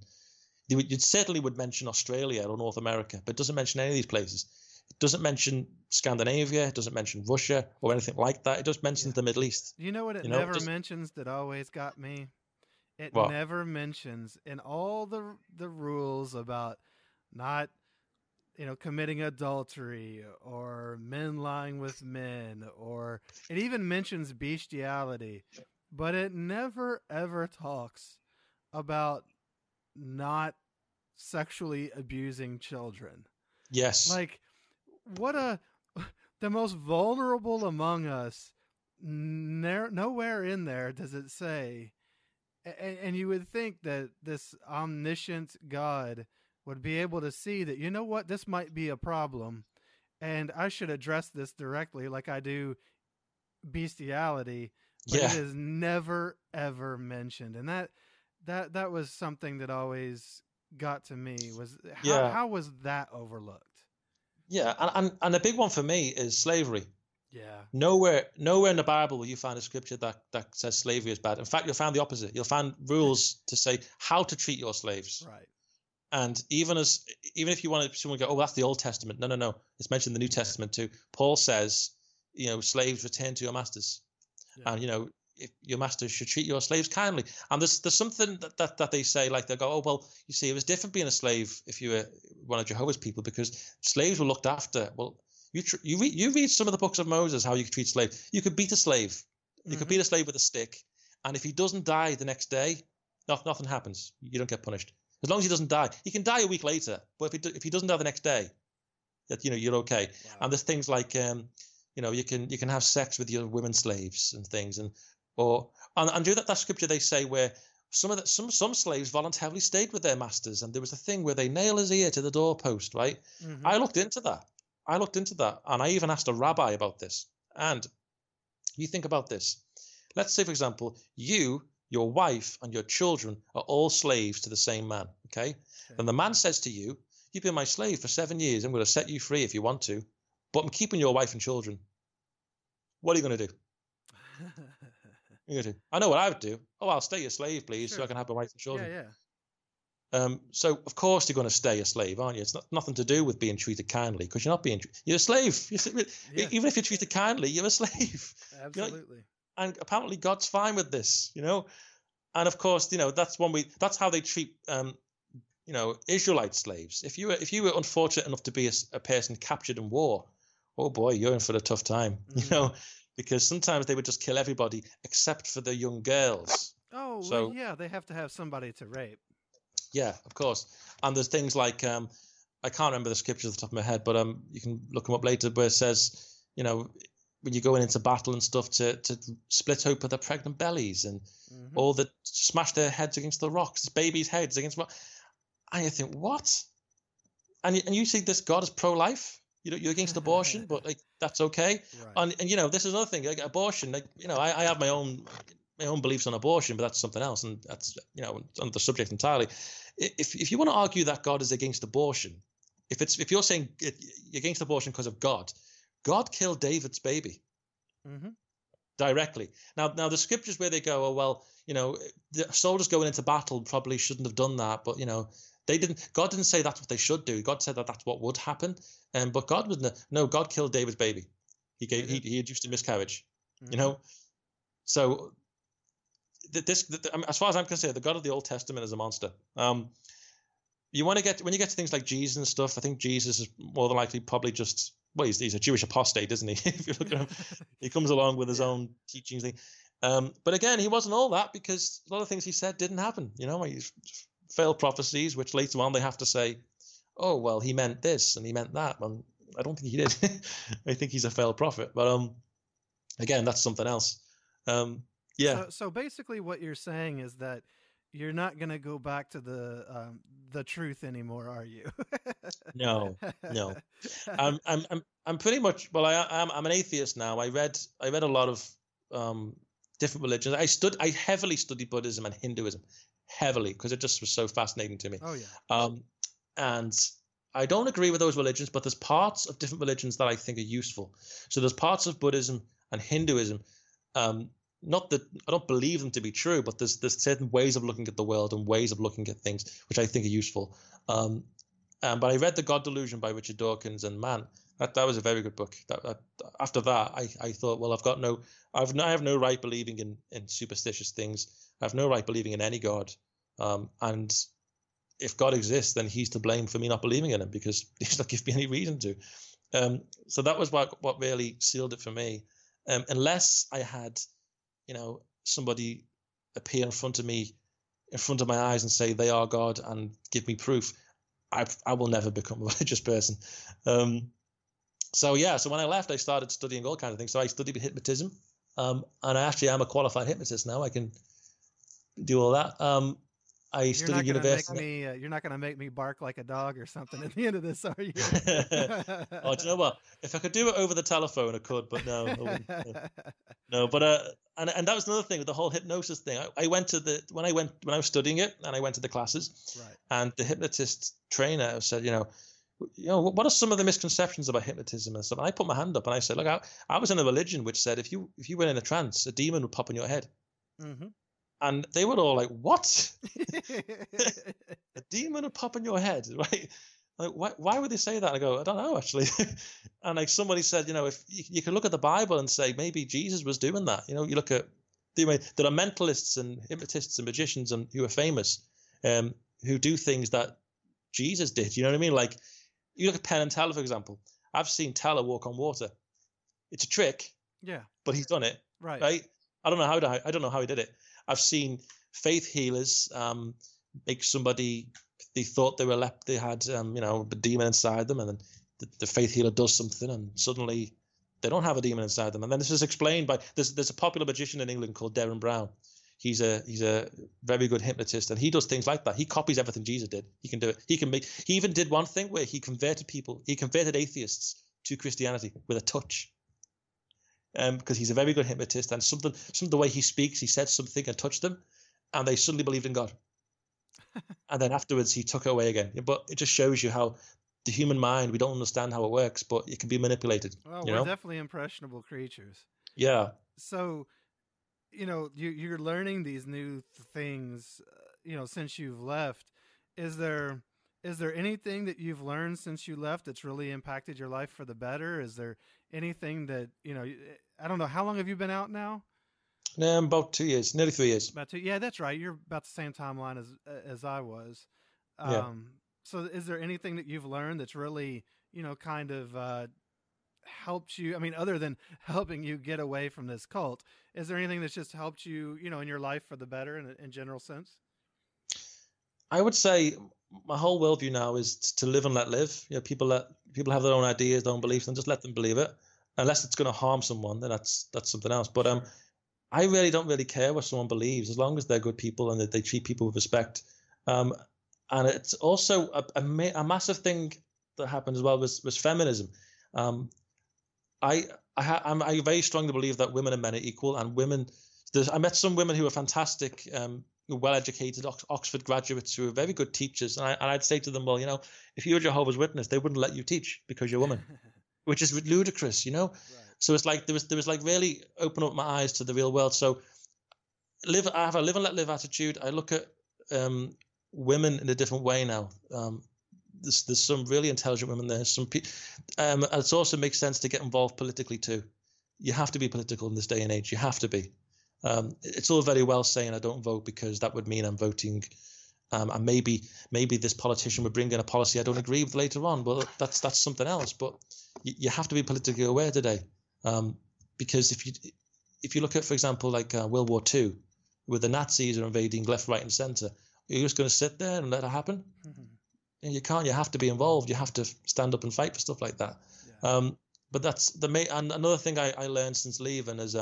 you certainly would mention Australia or North America, but it doesn't mention any of these places. It doesn't mention Scandinavia. It doesn't mention Russia or anything like that. It just mentions the Middle East. You know what it never mentions that always got me? It never mentions in all the rules about not committing adultery or men lying with men, or it even mentions bestiality, but it never ever talks about not sexually abusing children. Yes. Like the most vulnerable among us, nowhere in there does it say, and you would think that this omniscient God would be able to see that, you know what, this might be a problem, and I should address this directly like I do bestiality, but it is never, ever mentioned. And that was something that always got to me, was how was that overlooked? Yeah, and the big one for me is slavery. Yeah. Nowhere in the Bible will you find a scripture that says slavery is bad. In fact, you'll find the opposite. You'll find rules to say how to treat your slaves. Right. And even if you want to, someone go, oh, that's the Old Testament. No. It's mentioned in the New Testament too. Paul says, slaves return to your masters, and if your masters should treat your slaves kindly. And there's something that they say, like they go, oh well, you see, it was different being a slave if you were one of Jehovah's people, because slaves were looked after. Well, you read some of the books of Moses, how you could treat slaves. You could beat a slave. You could beat a slave with a stick, and if he doesn't die the next day, nothing happens. You don't get punished. As long as he doesn't die. He can die a week later, but if he doesn't die the next day, you're okay. Wow. And there's things like you can have sex with your women slaves and things, and do that scripture they say where some slaves voluntarily stayed with their masters, and there was a thing where they nail his ear to the doorpost, right? I looked into that, and I even asked a rabbi about this. And you think about this. Let's say, for example, your wife and your children are all slaves to the same man, okay? And the man says to you, you've been my slave for 7 years. I'm going to set you free if you want to, but I'm keeping your wife and children. What are you going to do? I know what I would do. Oh, I'll stay a slave, please, so I can have my wife and children. Yeah. So, of course, you're going to stay a slave, aren't you? It's nothing to do with being treated kindly, because you're not you're a slave. Even if you're treated kindly, you're a slave. Absolutely. And apparently God's fine with this, And of course, that's how they treat, Israelite slaves. If you were unfortunate enough to be a person captured in war, oh boy, you're in for a tough time, because sometimes they would just kill everybody except for the young girls. Oh, so, well, yeah, they have to have somebody to rape. Yeah, of course. And there's things like, I can't remember the scriptures off the top of my head, but you can look them up later, where it says, when you're going into battle and stuff, to split open their pregnant bellies and or that smash their heads against the rocks, babies' heads against rocks. And you think, what? And you see this God is pro-life. You're against abortion, but that's okay. Right. And this is another thing, like abortion. I have my own beliefs on abortion, but that's something else, and that's on the subject entirely. If you want to argue that God is against abortion, if you're saying you're against abortion because of God killed David's baby directly. Now the scriptures where they go, oh well, the soldiers going into battle probably shouldn't have done that, but they didn't. God didn't say that's what they should do. God said that that's what would happen. But God was God killed David's baby. He induced a miscarriage. So as far as I'm concerned, the God of the Old Testament is a monster. When you get to things like Jesus and stuff, I think Jesus is more than likely probably just, well, he's a Jewish apostate, isn't he? If you look at him, he comes along with his own teachings. But again, he wasn't all that, because a lot of things he said didn't happen. He's failed prophecies, which later on they have to say, oh, well, he meant this and he meant that. I don't think he did. I think he's a failed prophet. But again, that's something else. Yeah. So basically what you're saying is that you're not going to go back to the truth anymore, are you? No. I'm pretty much, well, I'm an atheist now. I read a lot of different religions. I heavily studied Buddhism and Hinduism, heavily, because it just was so fascinating to me. Oh yeah. And I don't agree with those religions, but there's parts of different religions that I think are useful. So there's parts of Buddhism and Hinduism, not that I don't believe them to be true, but there's certain ways of looking at the world and ways of looking at things which I think are useful. But I read The God Delusion by Richard Dawkins, and man, that was a very good book. After that, I thought, well, I have no right believing in superstitious things. I have no right believing in any God. And if God exists, then he's to blame for me not believing in him, because he's not giving me any reason to. So that was what really sealed it for me. Unless I had, somebody appear in front of me, in front of my eyes, and say they are God and give me proof, I will never become a religious person. So when I left, I started studying all kinds of things. So I studied hypnotism, and I actually am a qualified hypnotist now. I can do all that. I studied university. You're not going to make me bark like a dog or something at the end of this, are you? Oh, do you know what? If I could do it over the telephone, I could, but no. No, but and that was another thing with the whole hypnosis thing. I went to when I was studying it, and I went to the classes, right. And the hypnotist trainer said, what are some of the misconceptions about hypnotism and stuff? And I put my hand up and I said, look, I was in a religion which said if you were in a trance, a demon would pop in your head. Mm-hmm. And they were all like, what? A demon would pop in your head, right? Like, why would they say that? I go, I don't know, actually. And like somebody said, if you can look at the Bible and say maybe Jesus was doing that. You look at there are mentalists and hypnotists and magicians and who are famous, who do things that Jesus did. You know what I mean? Like you look at Penn and Teller, for example. I've seen Teller walk on water. It's a trick. Yeah. But he's done it. Right. I don't know how he did it. I've seen faith healers make somebody, they thought they had a demon inside them, and then the faith healer does something and suddenly they don't have a demon inside them. And then this is explained by there's a popular magician in England called Derren Brown. He's a very good hypnotist, and he does things like that. He copies everything Jesus did. He can do it. He even did one thing where he converted atheists to Christianity with a touch. Because he's a very good hypnotist, and some of the way he speaks, he said something and touched them, and they suddenly believed in God. And then afterwards, he took it away again. But it just shows you how the human mind, we don't understand how it works, but it can be manipulated. Well, we're definitely impressionable creatures. Yeah. So, you're learning these new things, since you've left. Is there anything that you've learned since you left that's really impacted your life for the better? Is there anything that, I don't know, how long have you been out now? About 2 years, nearly 3 years. About 2. Yeah, that's right. You're about the same timeline as I was. Yeah. So is there anything that you've learned that's really, kind of helped you? I mean, other than helping you get away from this cult, is there anything that's just helped you, in your life for the better in general sense? I would say my whole worldview now is to live and let live. People have their own ideas, their own beliefs, and just let them believe it. Unless it's going to harm someone, then that's something else. But I really don't really care what someone believes, as long as they're good people and that they treat people with respect. And it's also a massive thing that happened as well was feminism. I very strongly believe that women and men are equal, and women. I met some women who are fantastic, well-educated Oxford graduates who are very good teachers, and I'd say to them, well, if you're a Jehovah's Witness, they wouldn't let you teach because you're a woman, which is ludicrous, Right. So it's like there was like really open up my eyes to the real world. So I have a live and let live attitude. I look at women in a different way now. There's some really intelligent women there. It also makes sense to get involved politically too. You have to be political in this day and age. You have to be. It's all very well saying I don't vote because that would mean I'm voting, and maybe this politician would bring in a policy I don't agree with later on. Well, that's something else. But you have to be politically aware today, because if you look at, for example, like World War II, where the Nazis are invading left, right, and centre, you're just going to sit there and let it happen. Mm-hmm. And you can't. You have to be involved. You have to stand up and fight for stuff like that. Yeah. But that's and another thing I learned since leaving is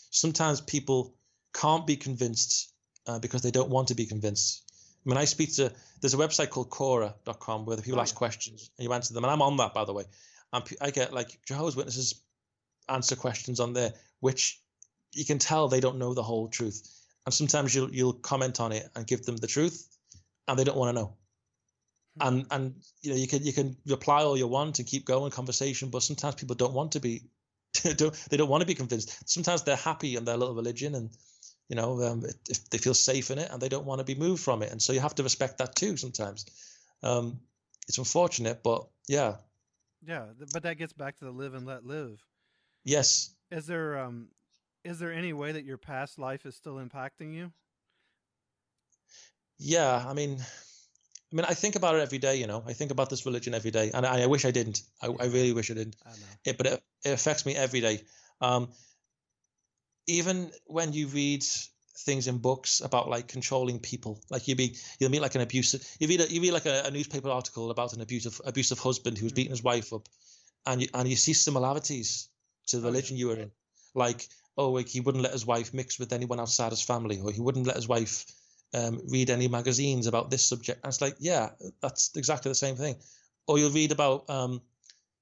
sometimes people can't be convinced because they don't want to be convinced. I mean, there's a website called Quora.com where the people ask questions and you answer them. And I'm on that, by the way. And I get like Jehovah's Witnesses answer questions on there, which you can tell they don't know the whole truth. And sometimes you'll comment on it and give them the truth and they don't want to know. And you can reply all you want and keep going conversation, but sometimes people don't want to be they don't want to be convinced. Sometimes they're happy in their little religion, and if they feel safe in it, and they don't want to be moved from it. And so you have to respect that too. Sometimes it's unfortunate, but yeah. But that gets back to the live and let live. Yes. Is there any way that your past life is still impacting you? Yeah, I mean, I think about it every day, I think about this religion every day, and I wish I didn't. I really wish I didn't. I know. But it affects me every day. Even when you read things in books about like controlling people, like you'll meet like an abusive. You read like a newspaper article about an abusive husband who's beating his wife up, and you see similarities to the religion you were in, like he wouldn't let his wife mix with anyone outside his family, or he wouldn't let his wife read any magazines about this subject. And it's like, yeah, that's exactly the same thing. Or you'll read about,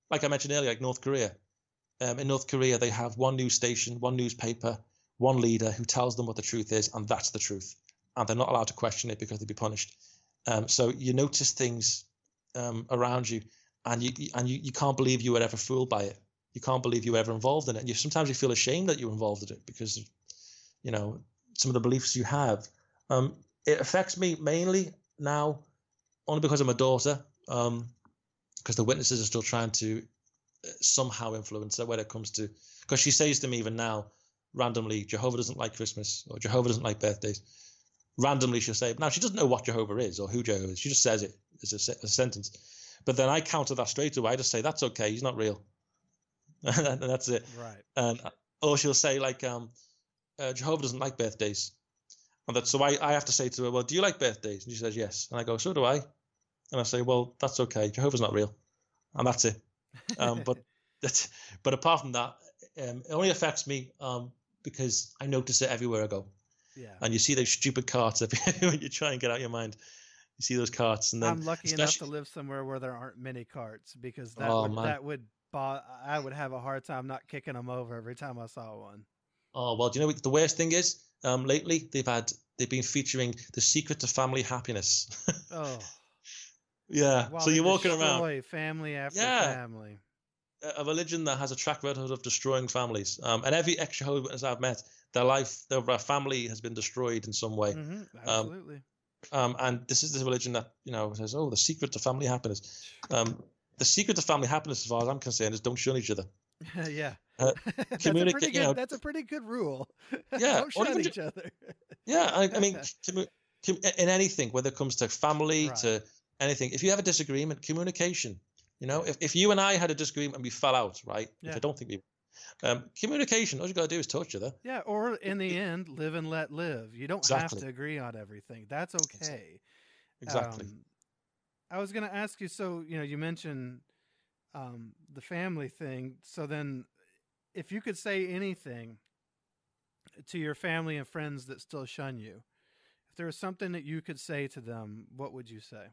like I mentioned earlier, like North Korea. In North Korea, they have one news station, one newspaper, one leader who tells them what the truth is, and that's the truth. And they're not allowed to question it because they'd be punished. So you notice things around you, and you can't believe you were ever fooled by it. You can't believe you were ever involved in it. And sometimes you feel ashamed that you're involved in it because of, some of the beliefs you have. It affects me mainly now only because of my daughter, because the witnesses are still trying to somehow influence her when it comes to, because she says to me even now, randomly, Jehovah doesn't like Christmas, or Jehovah doesn't like birthdays. Randomly she'll say, now she doesn't know what Jehovah is or who Jehovah is. She just says it as a sentence. But then I counter that straight away. I just say, that's okay, he's not real. And that's it. Right. Or she'll say like, Jehovah doesn't like birthdays. And so I have to say to her, well, do you like birthdays? And she says, yes. And I go, so do I. And I say, well, that's okay. Jehovah's not real. And that's it. But apart from that, it only affects me because I notice it everywhere I go. Yeah. And you see those stupid carts when you try and get out your mind. You see those carts, and then I'm lucky enough to live somewhere where there aren't many carts, because I would have a hard time not kicking them over every time I saw one. Oh, well, do you know what the worst thing is? Lately they've been featuring The Secret to Family Happiness. Oh. Yeah. While so you're walking around, family after family. A religion that has a track record of destroying families. And every ex-Jehovah's Witness I've met, their family has been destroyed in some way. Mm-hmm, absolutely. And this is the religion that says, "Oh, the secret to family happiness." The secret to family happiness, as far as I'm concerned, is don't shun each other. Yeah. Communicate. That's a pretty good rule. Yeah. Don't shun each other. Yeah. I mean, in anything, whether it comes to family, right. to anything, if you have a disagreement, communication. If you and I had a disagreement and we fell out, right? Yeah. Which I don't think we. Communication. All you got to do is touch each other. Yeah, or in the end, live and let live. You don't have to agree on everything. That's okay. Exactly. I was going to ask you. So you mentioned the family thing. So then, if you could say anything to your family and friends that still shun you, if there was something that you could say to them, what would you say?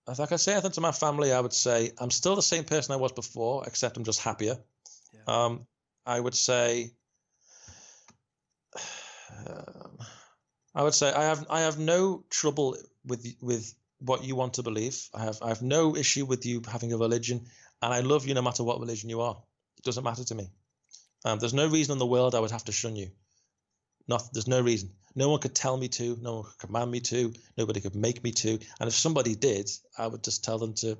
If I could say anything to my family, I would say I'm still the same person I was before, except I'm just happier. Yeah. I would say I have no trouble with what you want to believe. I have no issue with you having a religion, and I love you no matter what religion you are. It doesn't matter to me. There's no reason in the world I would have to shun you. There's no reason. No one could tell me to. No one could command me to. Nobody could make me to. And if somebody did, I would just tell them to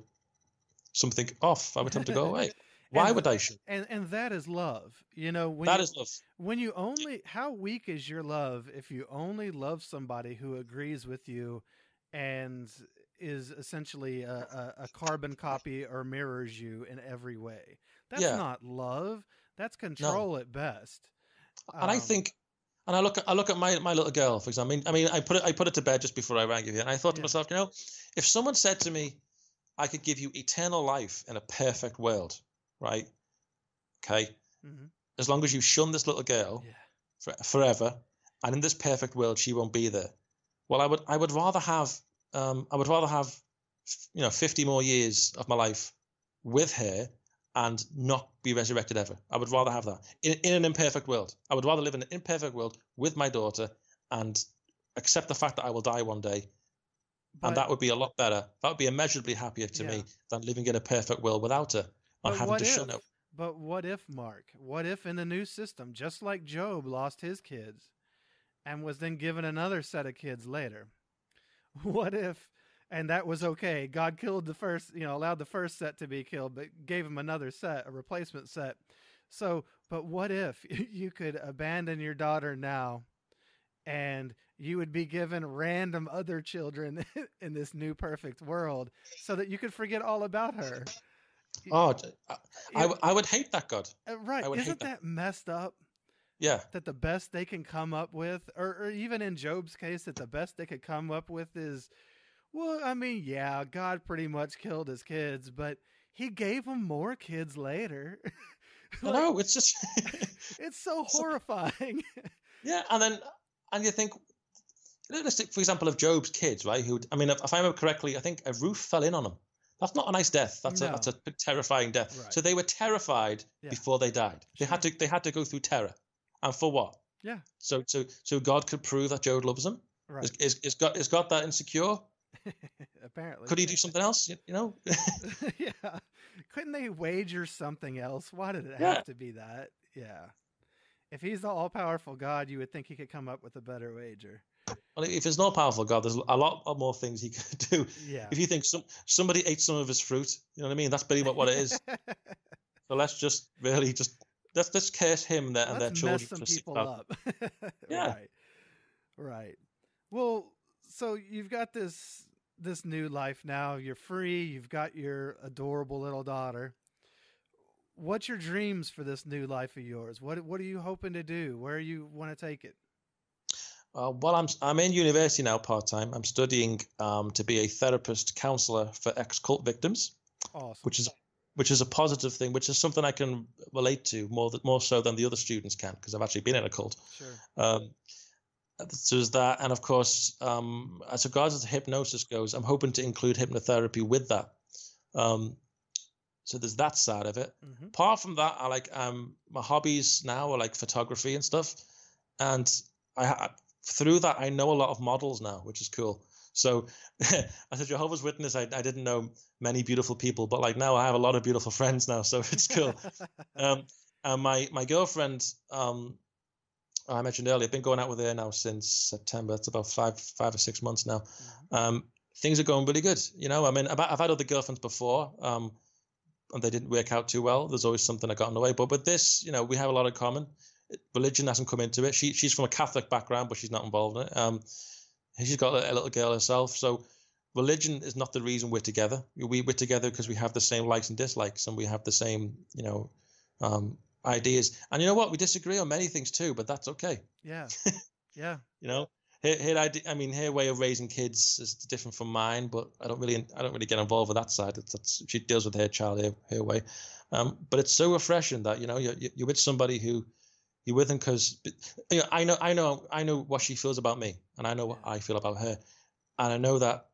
something off. I would tell them to go away. Why would I shun? And that is love. That is love. When you only, how weak is your love if you only love somebody who agrees with you and is essentially a carbon copy or mirrors you in every way? That's not love. That's control at best. And I think. And I look at my little girl, for example. I mean, I put it to bed just before I rang you here, and I thought to myself, if someone said to me, I could give you eternal life in a perfect world, right? Okay, as long as you shun this little girl forever, and in this perfect world she won't be there. Well, I would rather have 50 more years of my life with her and not be resurrected ever. I would rather have that in an imperfect world. I would rather live in an imperfect world with my daughter and accept the fact that I will die one day. And that would be a lot better. That would be immeasurably happier to me than living in a perfect world without her and having to shun her. But what if, Mark? What if in the new system, just like Job lost his kids and was then given another set of kids later? What if... And that was okay. God killed the first, allowed the first set to be killed, but gave him another set, a replacement set. So, but what if you could abandon your daughter now and you would be given random other children in this new perfect world so that you could forget all about her? Oh, I would hate that, God. Right. Isn't that messed up? Yeah. That the best they can come up with, or even in Job's case, that the best they could come up with is, well, I mean, God pretty much killed his kids, but he gave them more kids later. No, it's just... it's so horrifying. Yeah, and you think, let's take, for example, of Job's kids, right? If I remember correctly, I think a roof fell in on him. That's not a nice death. That's a terrifying death. Right. So they were terrified before they died. They had to go through terror. And for what? Yeah. So God could prove that Job loves them. Right. Is God that insecure? Apparently. Could he do something else? You know? Yeah. Couldn't they wager something else? Why did it Yeah. have to be that? Yeah. If he's the all-powerful God, you would think he could come up with a better wager. Well, if there's no powerful God, there's a lot more things he could do. Yeah. If you think somebody ate some of his fruit, you know what I mean? That's pretty much what it is. So let's just really let's curse him and their children. Mess some people up. Yeah. Right. Well, so you've got this new life now. You're free. You've got your adorable little daughter. What's your dreams for this new life of yours? What are you hoping to do? Where you want to take it? Well, I'm in university now part-time. I'm studying to be a therapist counselor for ex-cult victims. Awesome. Which is a positive thing, which is something I can relate to more so than the other students can, because I've actually been in a cult. Sure. So there's that, and of course, as regards as hypnosis goes, I'm hoping to include hypnotherapy with that. So there's that side of it. Mm-hmm. Apart from that, I like my hobbies now are like photography and stuff, and through that I know a lot of models now, which is cool. So as a Jehovah's Witness, I didn't know many beautiful people, but like now I have a lot of beautiful friends now, so it's cool. And my girlfriend, I mentioned earlier, I've been going out with her now since September. It's about five or 6 months now. Mm-hmm. Things are going really good. You know, I mean, I've had other girlfriends before, and they didn't work out too well. There's always something that got in the way. But with this, you know, we have a lot in common. Religion hasn't come into it. She's from a Catholic background, but she's not involved in it. She's got a little girl herself. So religion is not the reason we're together. We're together because we have the same likes and dislikes, and we have the same, you know, ideas. And you know what? We disagree on many things too, but that's okay. Yeah. Yeah. You know, her way of raising kids is different from mine, but I don't really get involved with that side. She deals with her child her way. But it's so refreshing that, you know, you're with somebody who you're with them because, you know, I know what she feels about me, and I know what I feel about her, and I know that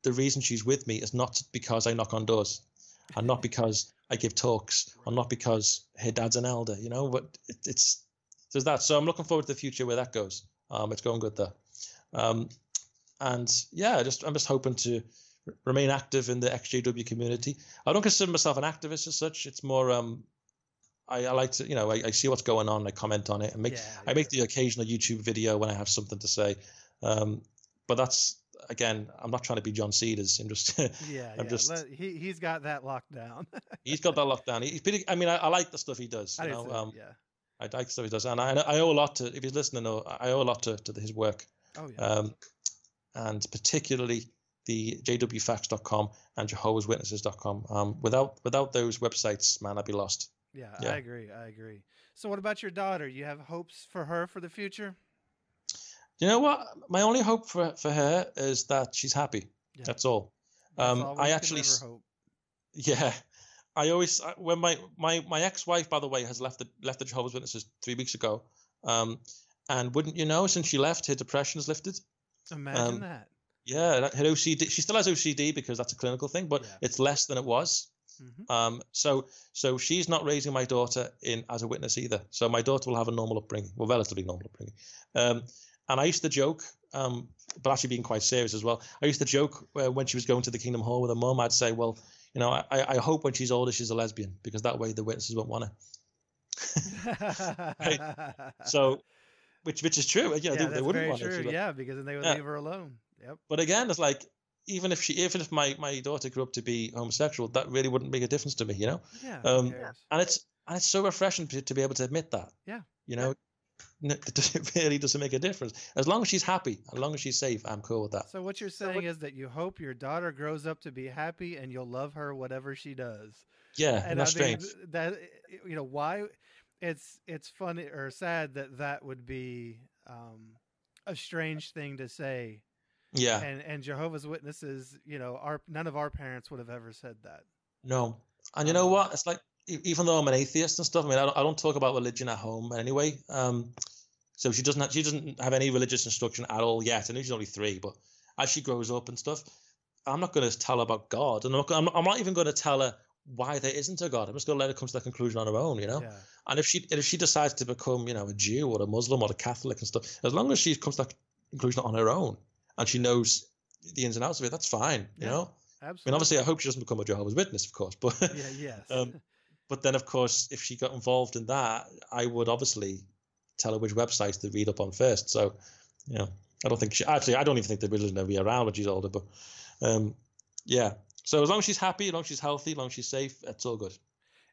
the reason she's with me is not because I knock on doors, and not because I give talks, or not because her dad's an elder, you know. But there's that. So I'm looking forward to the future where that goes. It's going good there. And yeah, I'm just hoping to remain active in the XJW community. I don't consider myself an activist as such. It's more I like to, you know, I see what's going on, I comment on it, and I make the occasional YouTube video when I have something to say. But that's, again, I'm not trying to be John Cedars. He's got that locked down. He's got that locked down. He's pretty. I mean, I like the stuff he does. You know, I like the stuff he does, and I owe a lot to. If he's listening, I owe a lot to his work. Oh yeah. And particularly the jwfacts.com and jehovahswitnesses.com. Without those websites, man, I'd be lost. Yeah, I agree. So what about your daughter? You have hopes for her for the future? You know what? My only hope for her is that she's happy. Yeah. That's all. I actually hope. Yeah. I always, when my ex-wife, by the way, has left the Jehovah's Witnesses 3 weeks ago. And wouldn't you know, since she left, her depression has lifted. Imagine that. Yeah, her OCD. She still has OCD because that's a clinical thing, but it's less than it was. Mm-hmm. So she's not raising my daughter as a witness either. So my daughter will have a normal upbringing, well, relatively normal upbringing. And I used to joke, but actually being quite serious as well. I used to joke when she was going to the Kingdom Hall with her mum. I'd say, well, you know, I hope when she's older she's a lesbian, because that way the witnesses won't want her. Right? So, which is true. You know, they wouldn't want her. Yeah, because then they would leave her alone. Yep. But again, it's like, even if my daughter grew up to be homosexual, that really wouldn't make a difference to me, you know. Yeah. And it's so refreshing to be able to admit that. Yeah. You know, it really doesn't make a difference. As long as she's happy, as long as she's safe, I'm cool with that. So what you're saying is that you hope your daughter grows up to be happy, and you'll love her whatever she does. Yeah, and that's strange. That, you know, why it's funny or sad that would be a strange thing to say. Yeah. And Jehovah's Witnesses, you know, none of our parents would have ever said that. No. And you know what? It's like, even though I'm an atheist and stuff, I mean, I don't talk about religion at home anyway. So she doesn't have any religious instruction at all yet. I know she's only 3, but as she grows up and stuff, I'm not going to tell her about God, and I'm not even going to tell her why there isn't a God. I'm just going to let her come to that conclusion on her own, you know. Yeah. And if she decides to become, you know, a Jew or a Muslim or a Catholic and stuff, as long as she comes to that conclusion on her own, and she knows the ins and outs of it, that's fine, you know. Absolutely. I mean, obviously, I hope she doesn't become a Jehovah's Witness, of course, but yes. But then, of course, if she got involved in that, I would obviously tell her which websites to read up on first. So, you know, I don't even think the religion will be around when she's older. But yeah. So as long as she's happy, as long as she's healthy, as long as she's safe, it's all good.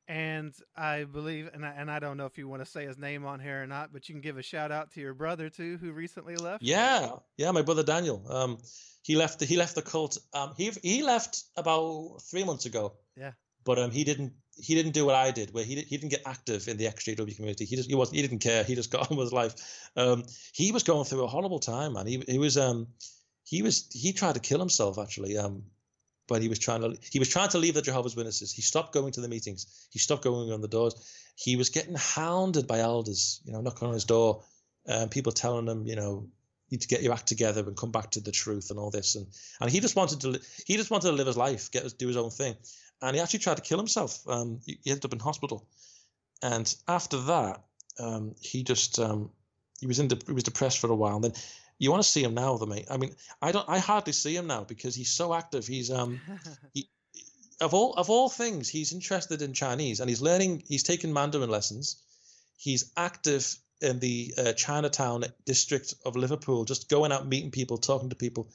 And I believe, and I don't know if you want to say his name on here or not, but you can give a shout out to your brother too, who recently left. Yeah, my brother Daniel. He left the cult. He left about 3 months ago. Yeah. But he didn't do what I did, where he didn't get active in the XJW community. He didn't care. He just got on with his life. He was going through a horrible time, man. He tried to kill himself actually. But he was trying to leave the Jehovah's Witnesses. He stopped going to the meetings. He stopped going on the doors. He was getting hounded by elders, you know, knocking on his door, people telling him, you know, you need to get your act together and come back to the truth and all this. And he just wanted to live his life, do his own thing. And he actually tried to kill himself. He ended up in hospital. And after that, he was depressed for a while. And then you want to see him now, mate. I mean, I hardly see him now because he's so active. He's of all things, he's interested in Chinese and he's taking Mandarin lessons. He's active in the Chinatown district of Liverpool, just going out, meeting people, talking to people.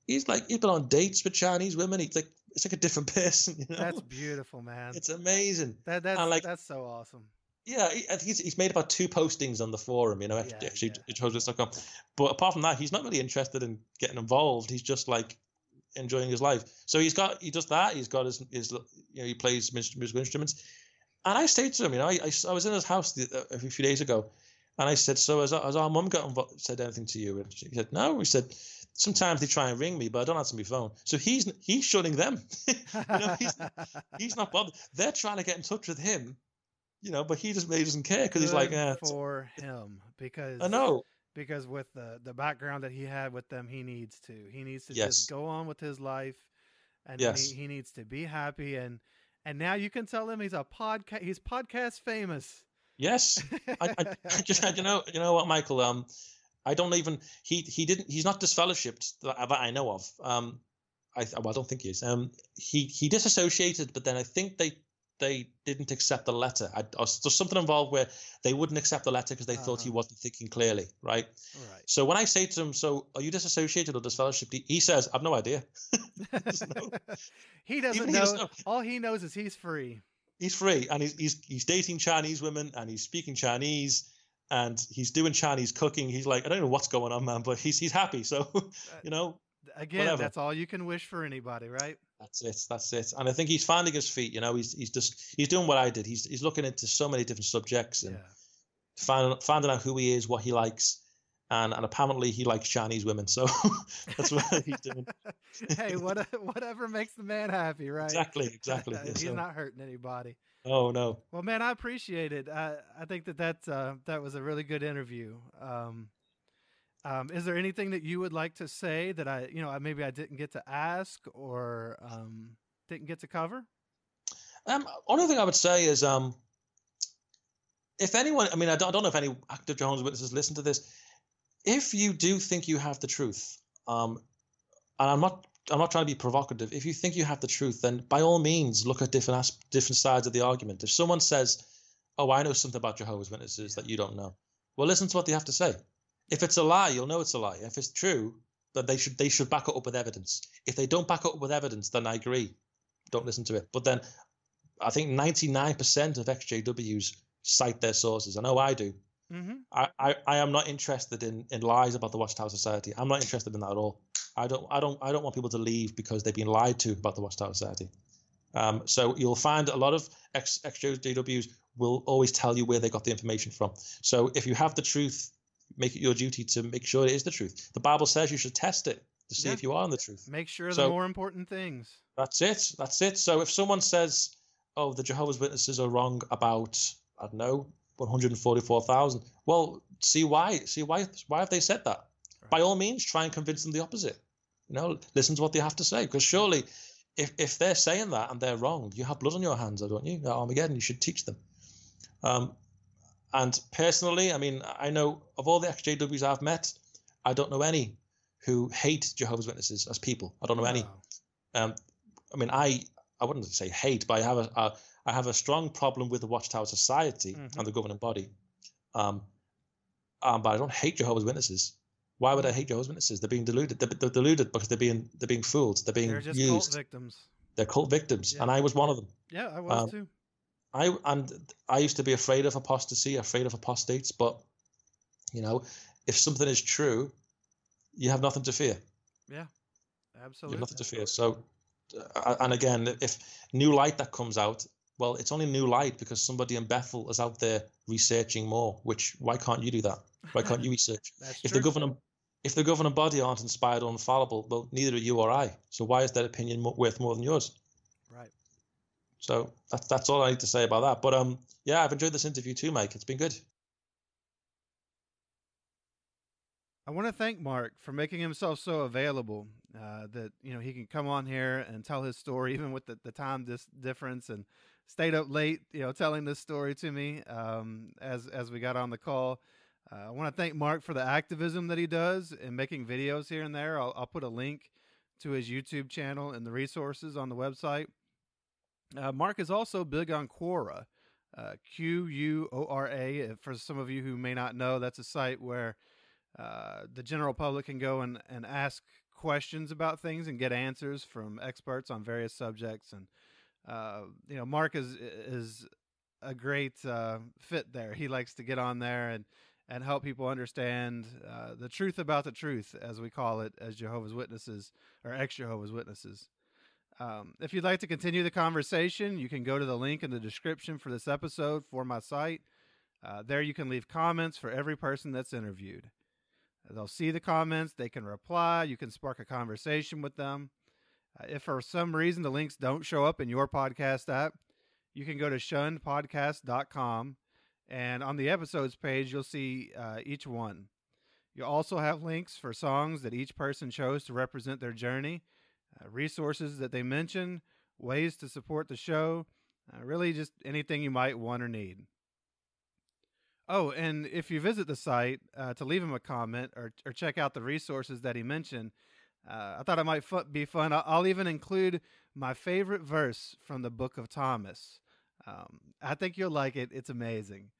He's been on dates with Chinese women. It's like a different person. You know? That's beautiful, man. It's amazing. That's so awesome. Yeah, he's made about 2 postings on the forum, you know, actually, JehovahsWitness.com. But apart from that, he's not really interested in getting involved. He's just like enjoying his life. So he does that. He's got his you know, he plays musical instruments. And I say to him, you know, I was in his house a few days ago, and I said, so has our mum said anything to you? And he said, no. He said, sometimes they try and ring me, but I don't answer my phone. So he's shunning them. You know, he's not bothered. They're trying to get in touch with him, you know, but he doesn't care because he's like, for him, because I know, because with the background that he had with them, he needs to just go on with his life, and he needs to be happy, and now you can tell him he's podcast famous. Yes, I just you know what, Michael, I don't even he's not disfellowshipped that I know of. I don't think he is. He disassociated, but then I think they didn't accept the letter. There's something involved where they wouldn't accept the letter because they thought he wasn't thinking clearly, right? Right. So when I say to him, so are you disassociated or disfellowshipped? He says, I've no idea. He doesn't know. All he knows is he's free. He's free, and he's dating Chinese women, and he's speaking Chinese, and he's doing Chinese cooking. He's like, I don't know what's going on, man, but he's happy. So, you know, again, whatever. That's all you can wish for anybody, right? That's it. And I think he's finding his feet. You know, he's doing what I did. He's looking into so many different subjects and finding out who he is, what he likes, and apparently he likes Chinese women. So that's what he's doing. Hey, whatever makes the man happy, right? Exactly. He's not hurting anybody. Oh no. Well, man, I appreciate it. I think that was a really good interview. Is there anything that you would like to say that I didn't get to ask or didn't get to cover? Only thing I would say is, if anyone, I mean, I don't know if any active Jehovah's Witnesses listen to this. If you do think you have the truth, and I'm not trying to be provocative. If you think you have the truth, then by all means look at different sides of the argument. If someone says, "Oh, I know something about Jehovah's Witnesses that you don't know," well, listen to what they have to say. If it's a lie, you'll know it's a lie. If it's true, then they should back it up with evidence. If they don't back it up with evidence, then I agree. Don't listen to it. But then I think 99% of XJWs cite their sources. I know I do. Mm-hmm. I am not interested in lies about the Watchtower Society. I'm not interested in that at all. I don't want people to leave because they've been lied to about the Watchtower Society. So you'll find a lot of XJWs will always tell you where they got the information from. So if you have the truth, make it your duty to make sure it is the truth. The Bible says you should test it to see if you are in the truth. Make sure the more important things. That's it. So if someone says, "Oh, the Jehovah's Witnesses are wrong about, I don't know, 144,000," well, see why have they said that? Right. By all means, try and convince them the opposite. You know, listen to what they have to say, because surely, if they're saying that and they're wrong, you have blood on your hands, don't you? At Armageddon, you should teach them. And personally, I mean, I know of all the XJWs I've met, I don't know any who hate Jehovah's Witnesses as people. I don't know any. I mean, I wouldn't say hate, but I have a strong problem with the Watchtower Society and the governing body. But I don't hate Jehovah's Witnesses. Why would I hate Jehovah's Witnesses? They're being deluded. They're deluded because they're being fooled. They're just used. Cult victims. They're cult victims, and I was one of them. Yeah, I was too. I used to be afraid of apostasy, afraid of apostates, but if something is true, you have nothing to fear. Yeah, absolutely. You have nothing to fear. So, and again, if new light that comes out, well, it's only new light because somebody in Bethel is out there researching more. Why can't you do that? Why can't you research? That's if true. the governing body aren't inspired or infallible, well, neither are you or I. So why is their opinion worth more than yours? Right. So that's all I need to say about that. But yeah, I've enjoyed this interview too, Mike. It's been good. I want to thank Mark for making himself so available that he can come on here and tell his story, even with the time difference, and stayed up late, telling this story to me as we got on the call. I want to thank Mark for the activism that he does in making videos here and there. I'll put a link to his YouTube channel and the resources on the website. Mark is also big on Quora, Quora. For some of you who may not know, that's a site where the general public can go and ask questions about things and get answers from experts on various subjects. And Mark is a great fit there. He likes to get on there and help people understand the truth about the truth, as we call it, as Jehovah's Witnesses or ex-Jehovah's Witnesses. If you'd like to continue the conversation, you can go to the link in the description for this episode for my site. There you can leave comments for every person that's interviewed. They'll see the comments, they can reply, you can spark a conversation with them. If for some reason the links don't show up in your podcast app, you can go to shunnedpodcast.com, and on the episodes page, you'll see each one. You'll also have links for songs that each person chose to represent their journey, resources that they mention, ways to support the show, really just anything you might want or need. Oh, and if you visit the site to leave him a comment or check out the resources that he mentioned, I thought it might be fun. I'll even include my favorite verse from the Book of Thomas. I think you'll like it. It's amazing.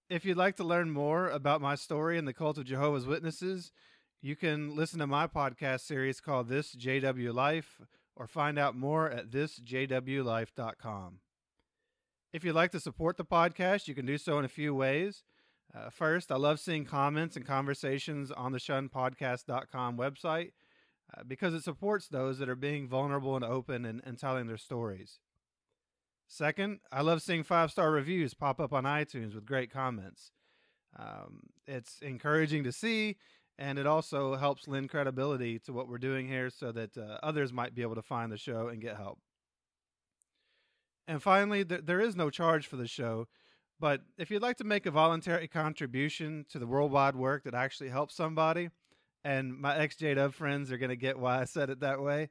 If you'd like to learn more about my story and the cult of Jehovah's Witnesses, you can listen to my podcast series called This JW Life, or find out more at thisjwlife.com. If you'd like to support the podcast, you can do so in a few ways. First, I love seeing comments and conversations on the shunnedpodcast.com website because it supports those that are being vulnerable and open and telling their stories. Second, I love seeing 5-star reviews pop up on iTunes with great comments. It's encouraging to see, and it also helps lend credibility to what we're doing here so that others might be able to find the show and get help. And finally, there is no charge for the show, but if you'd like to make a voluntary contribution to the worldwide work that actually helps somebody, and my ex-JW friends are going to get why I said it that way,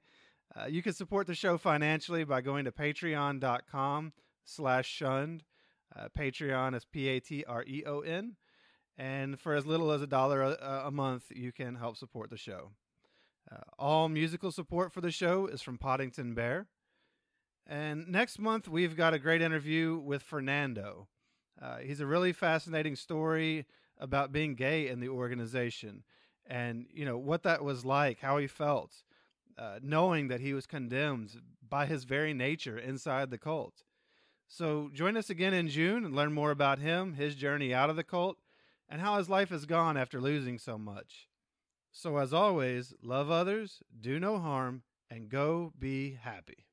you can support the show financially by going to patreon.com/shunned. Patreon is Patreon. And for as little as $1 a month, you can help support the show. All musical support for the show is from Poddington Bear. And next month, we've got a great interview with Fernando. He's a really fascinating story about being gay in the organization and, what that was like, how he felt, knowing that he was condemned by his very nature inside the cult. So join us again in June and learn more about him, his journey out of the cult, and how his life has gone after losing so much. So as always, love others, do no harm, and go be happy.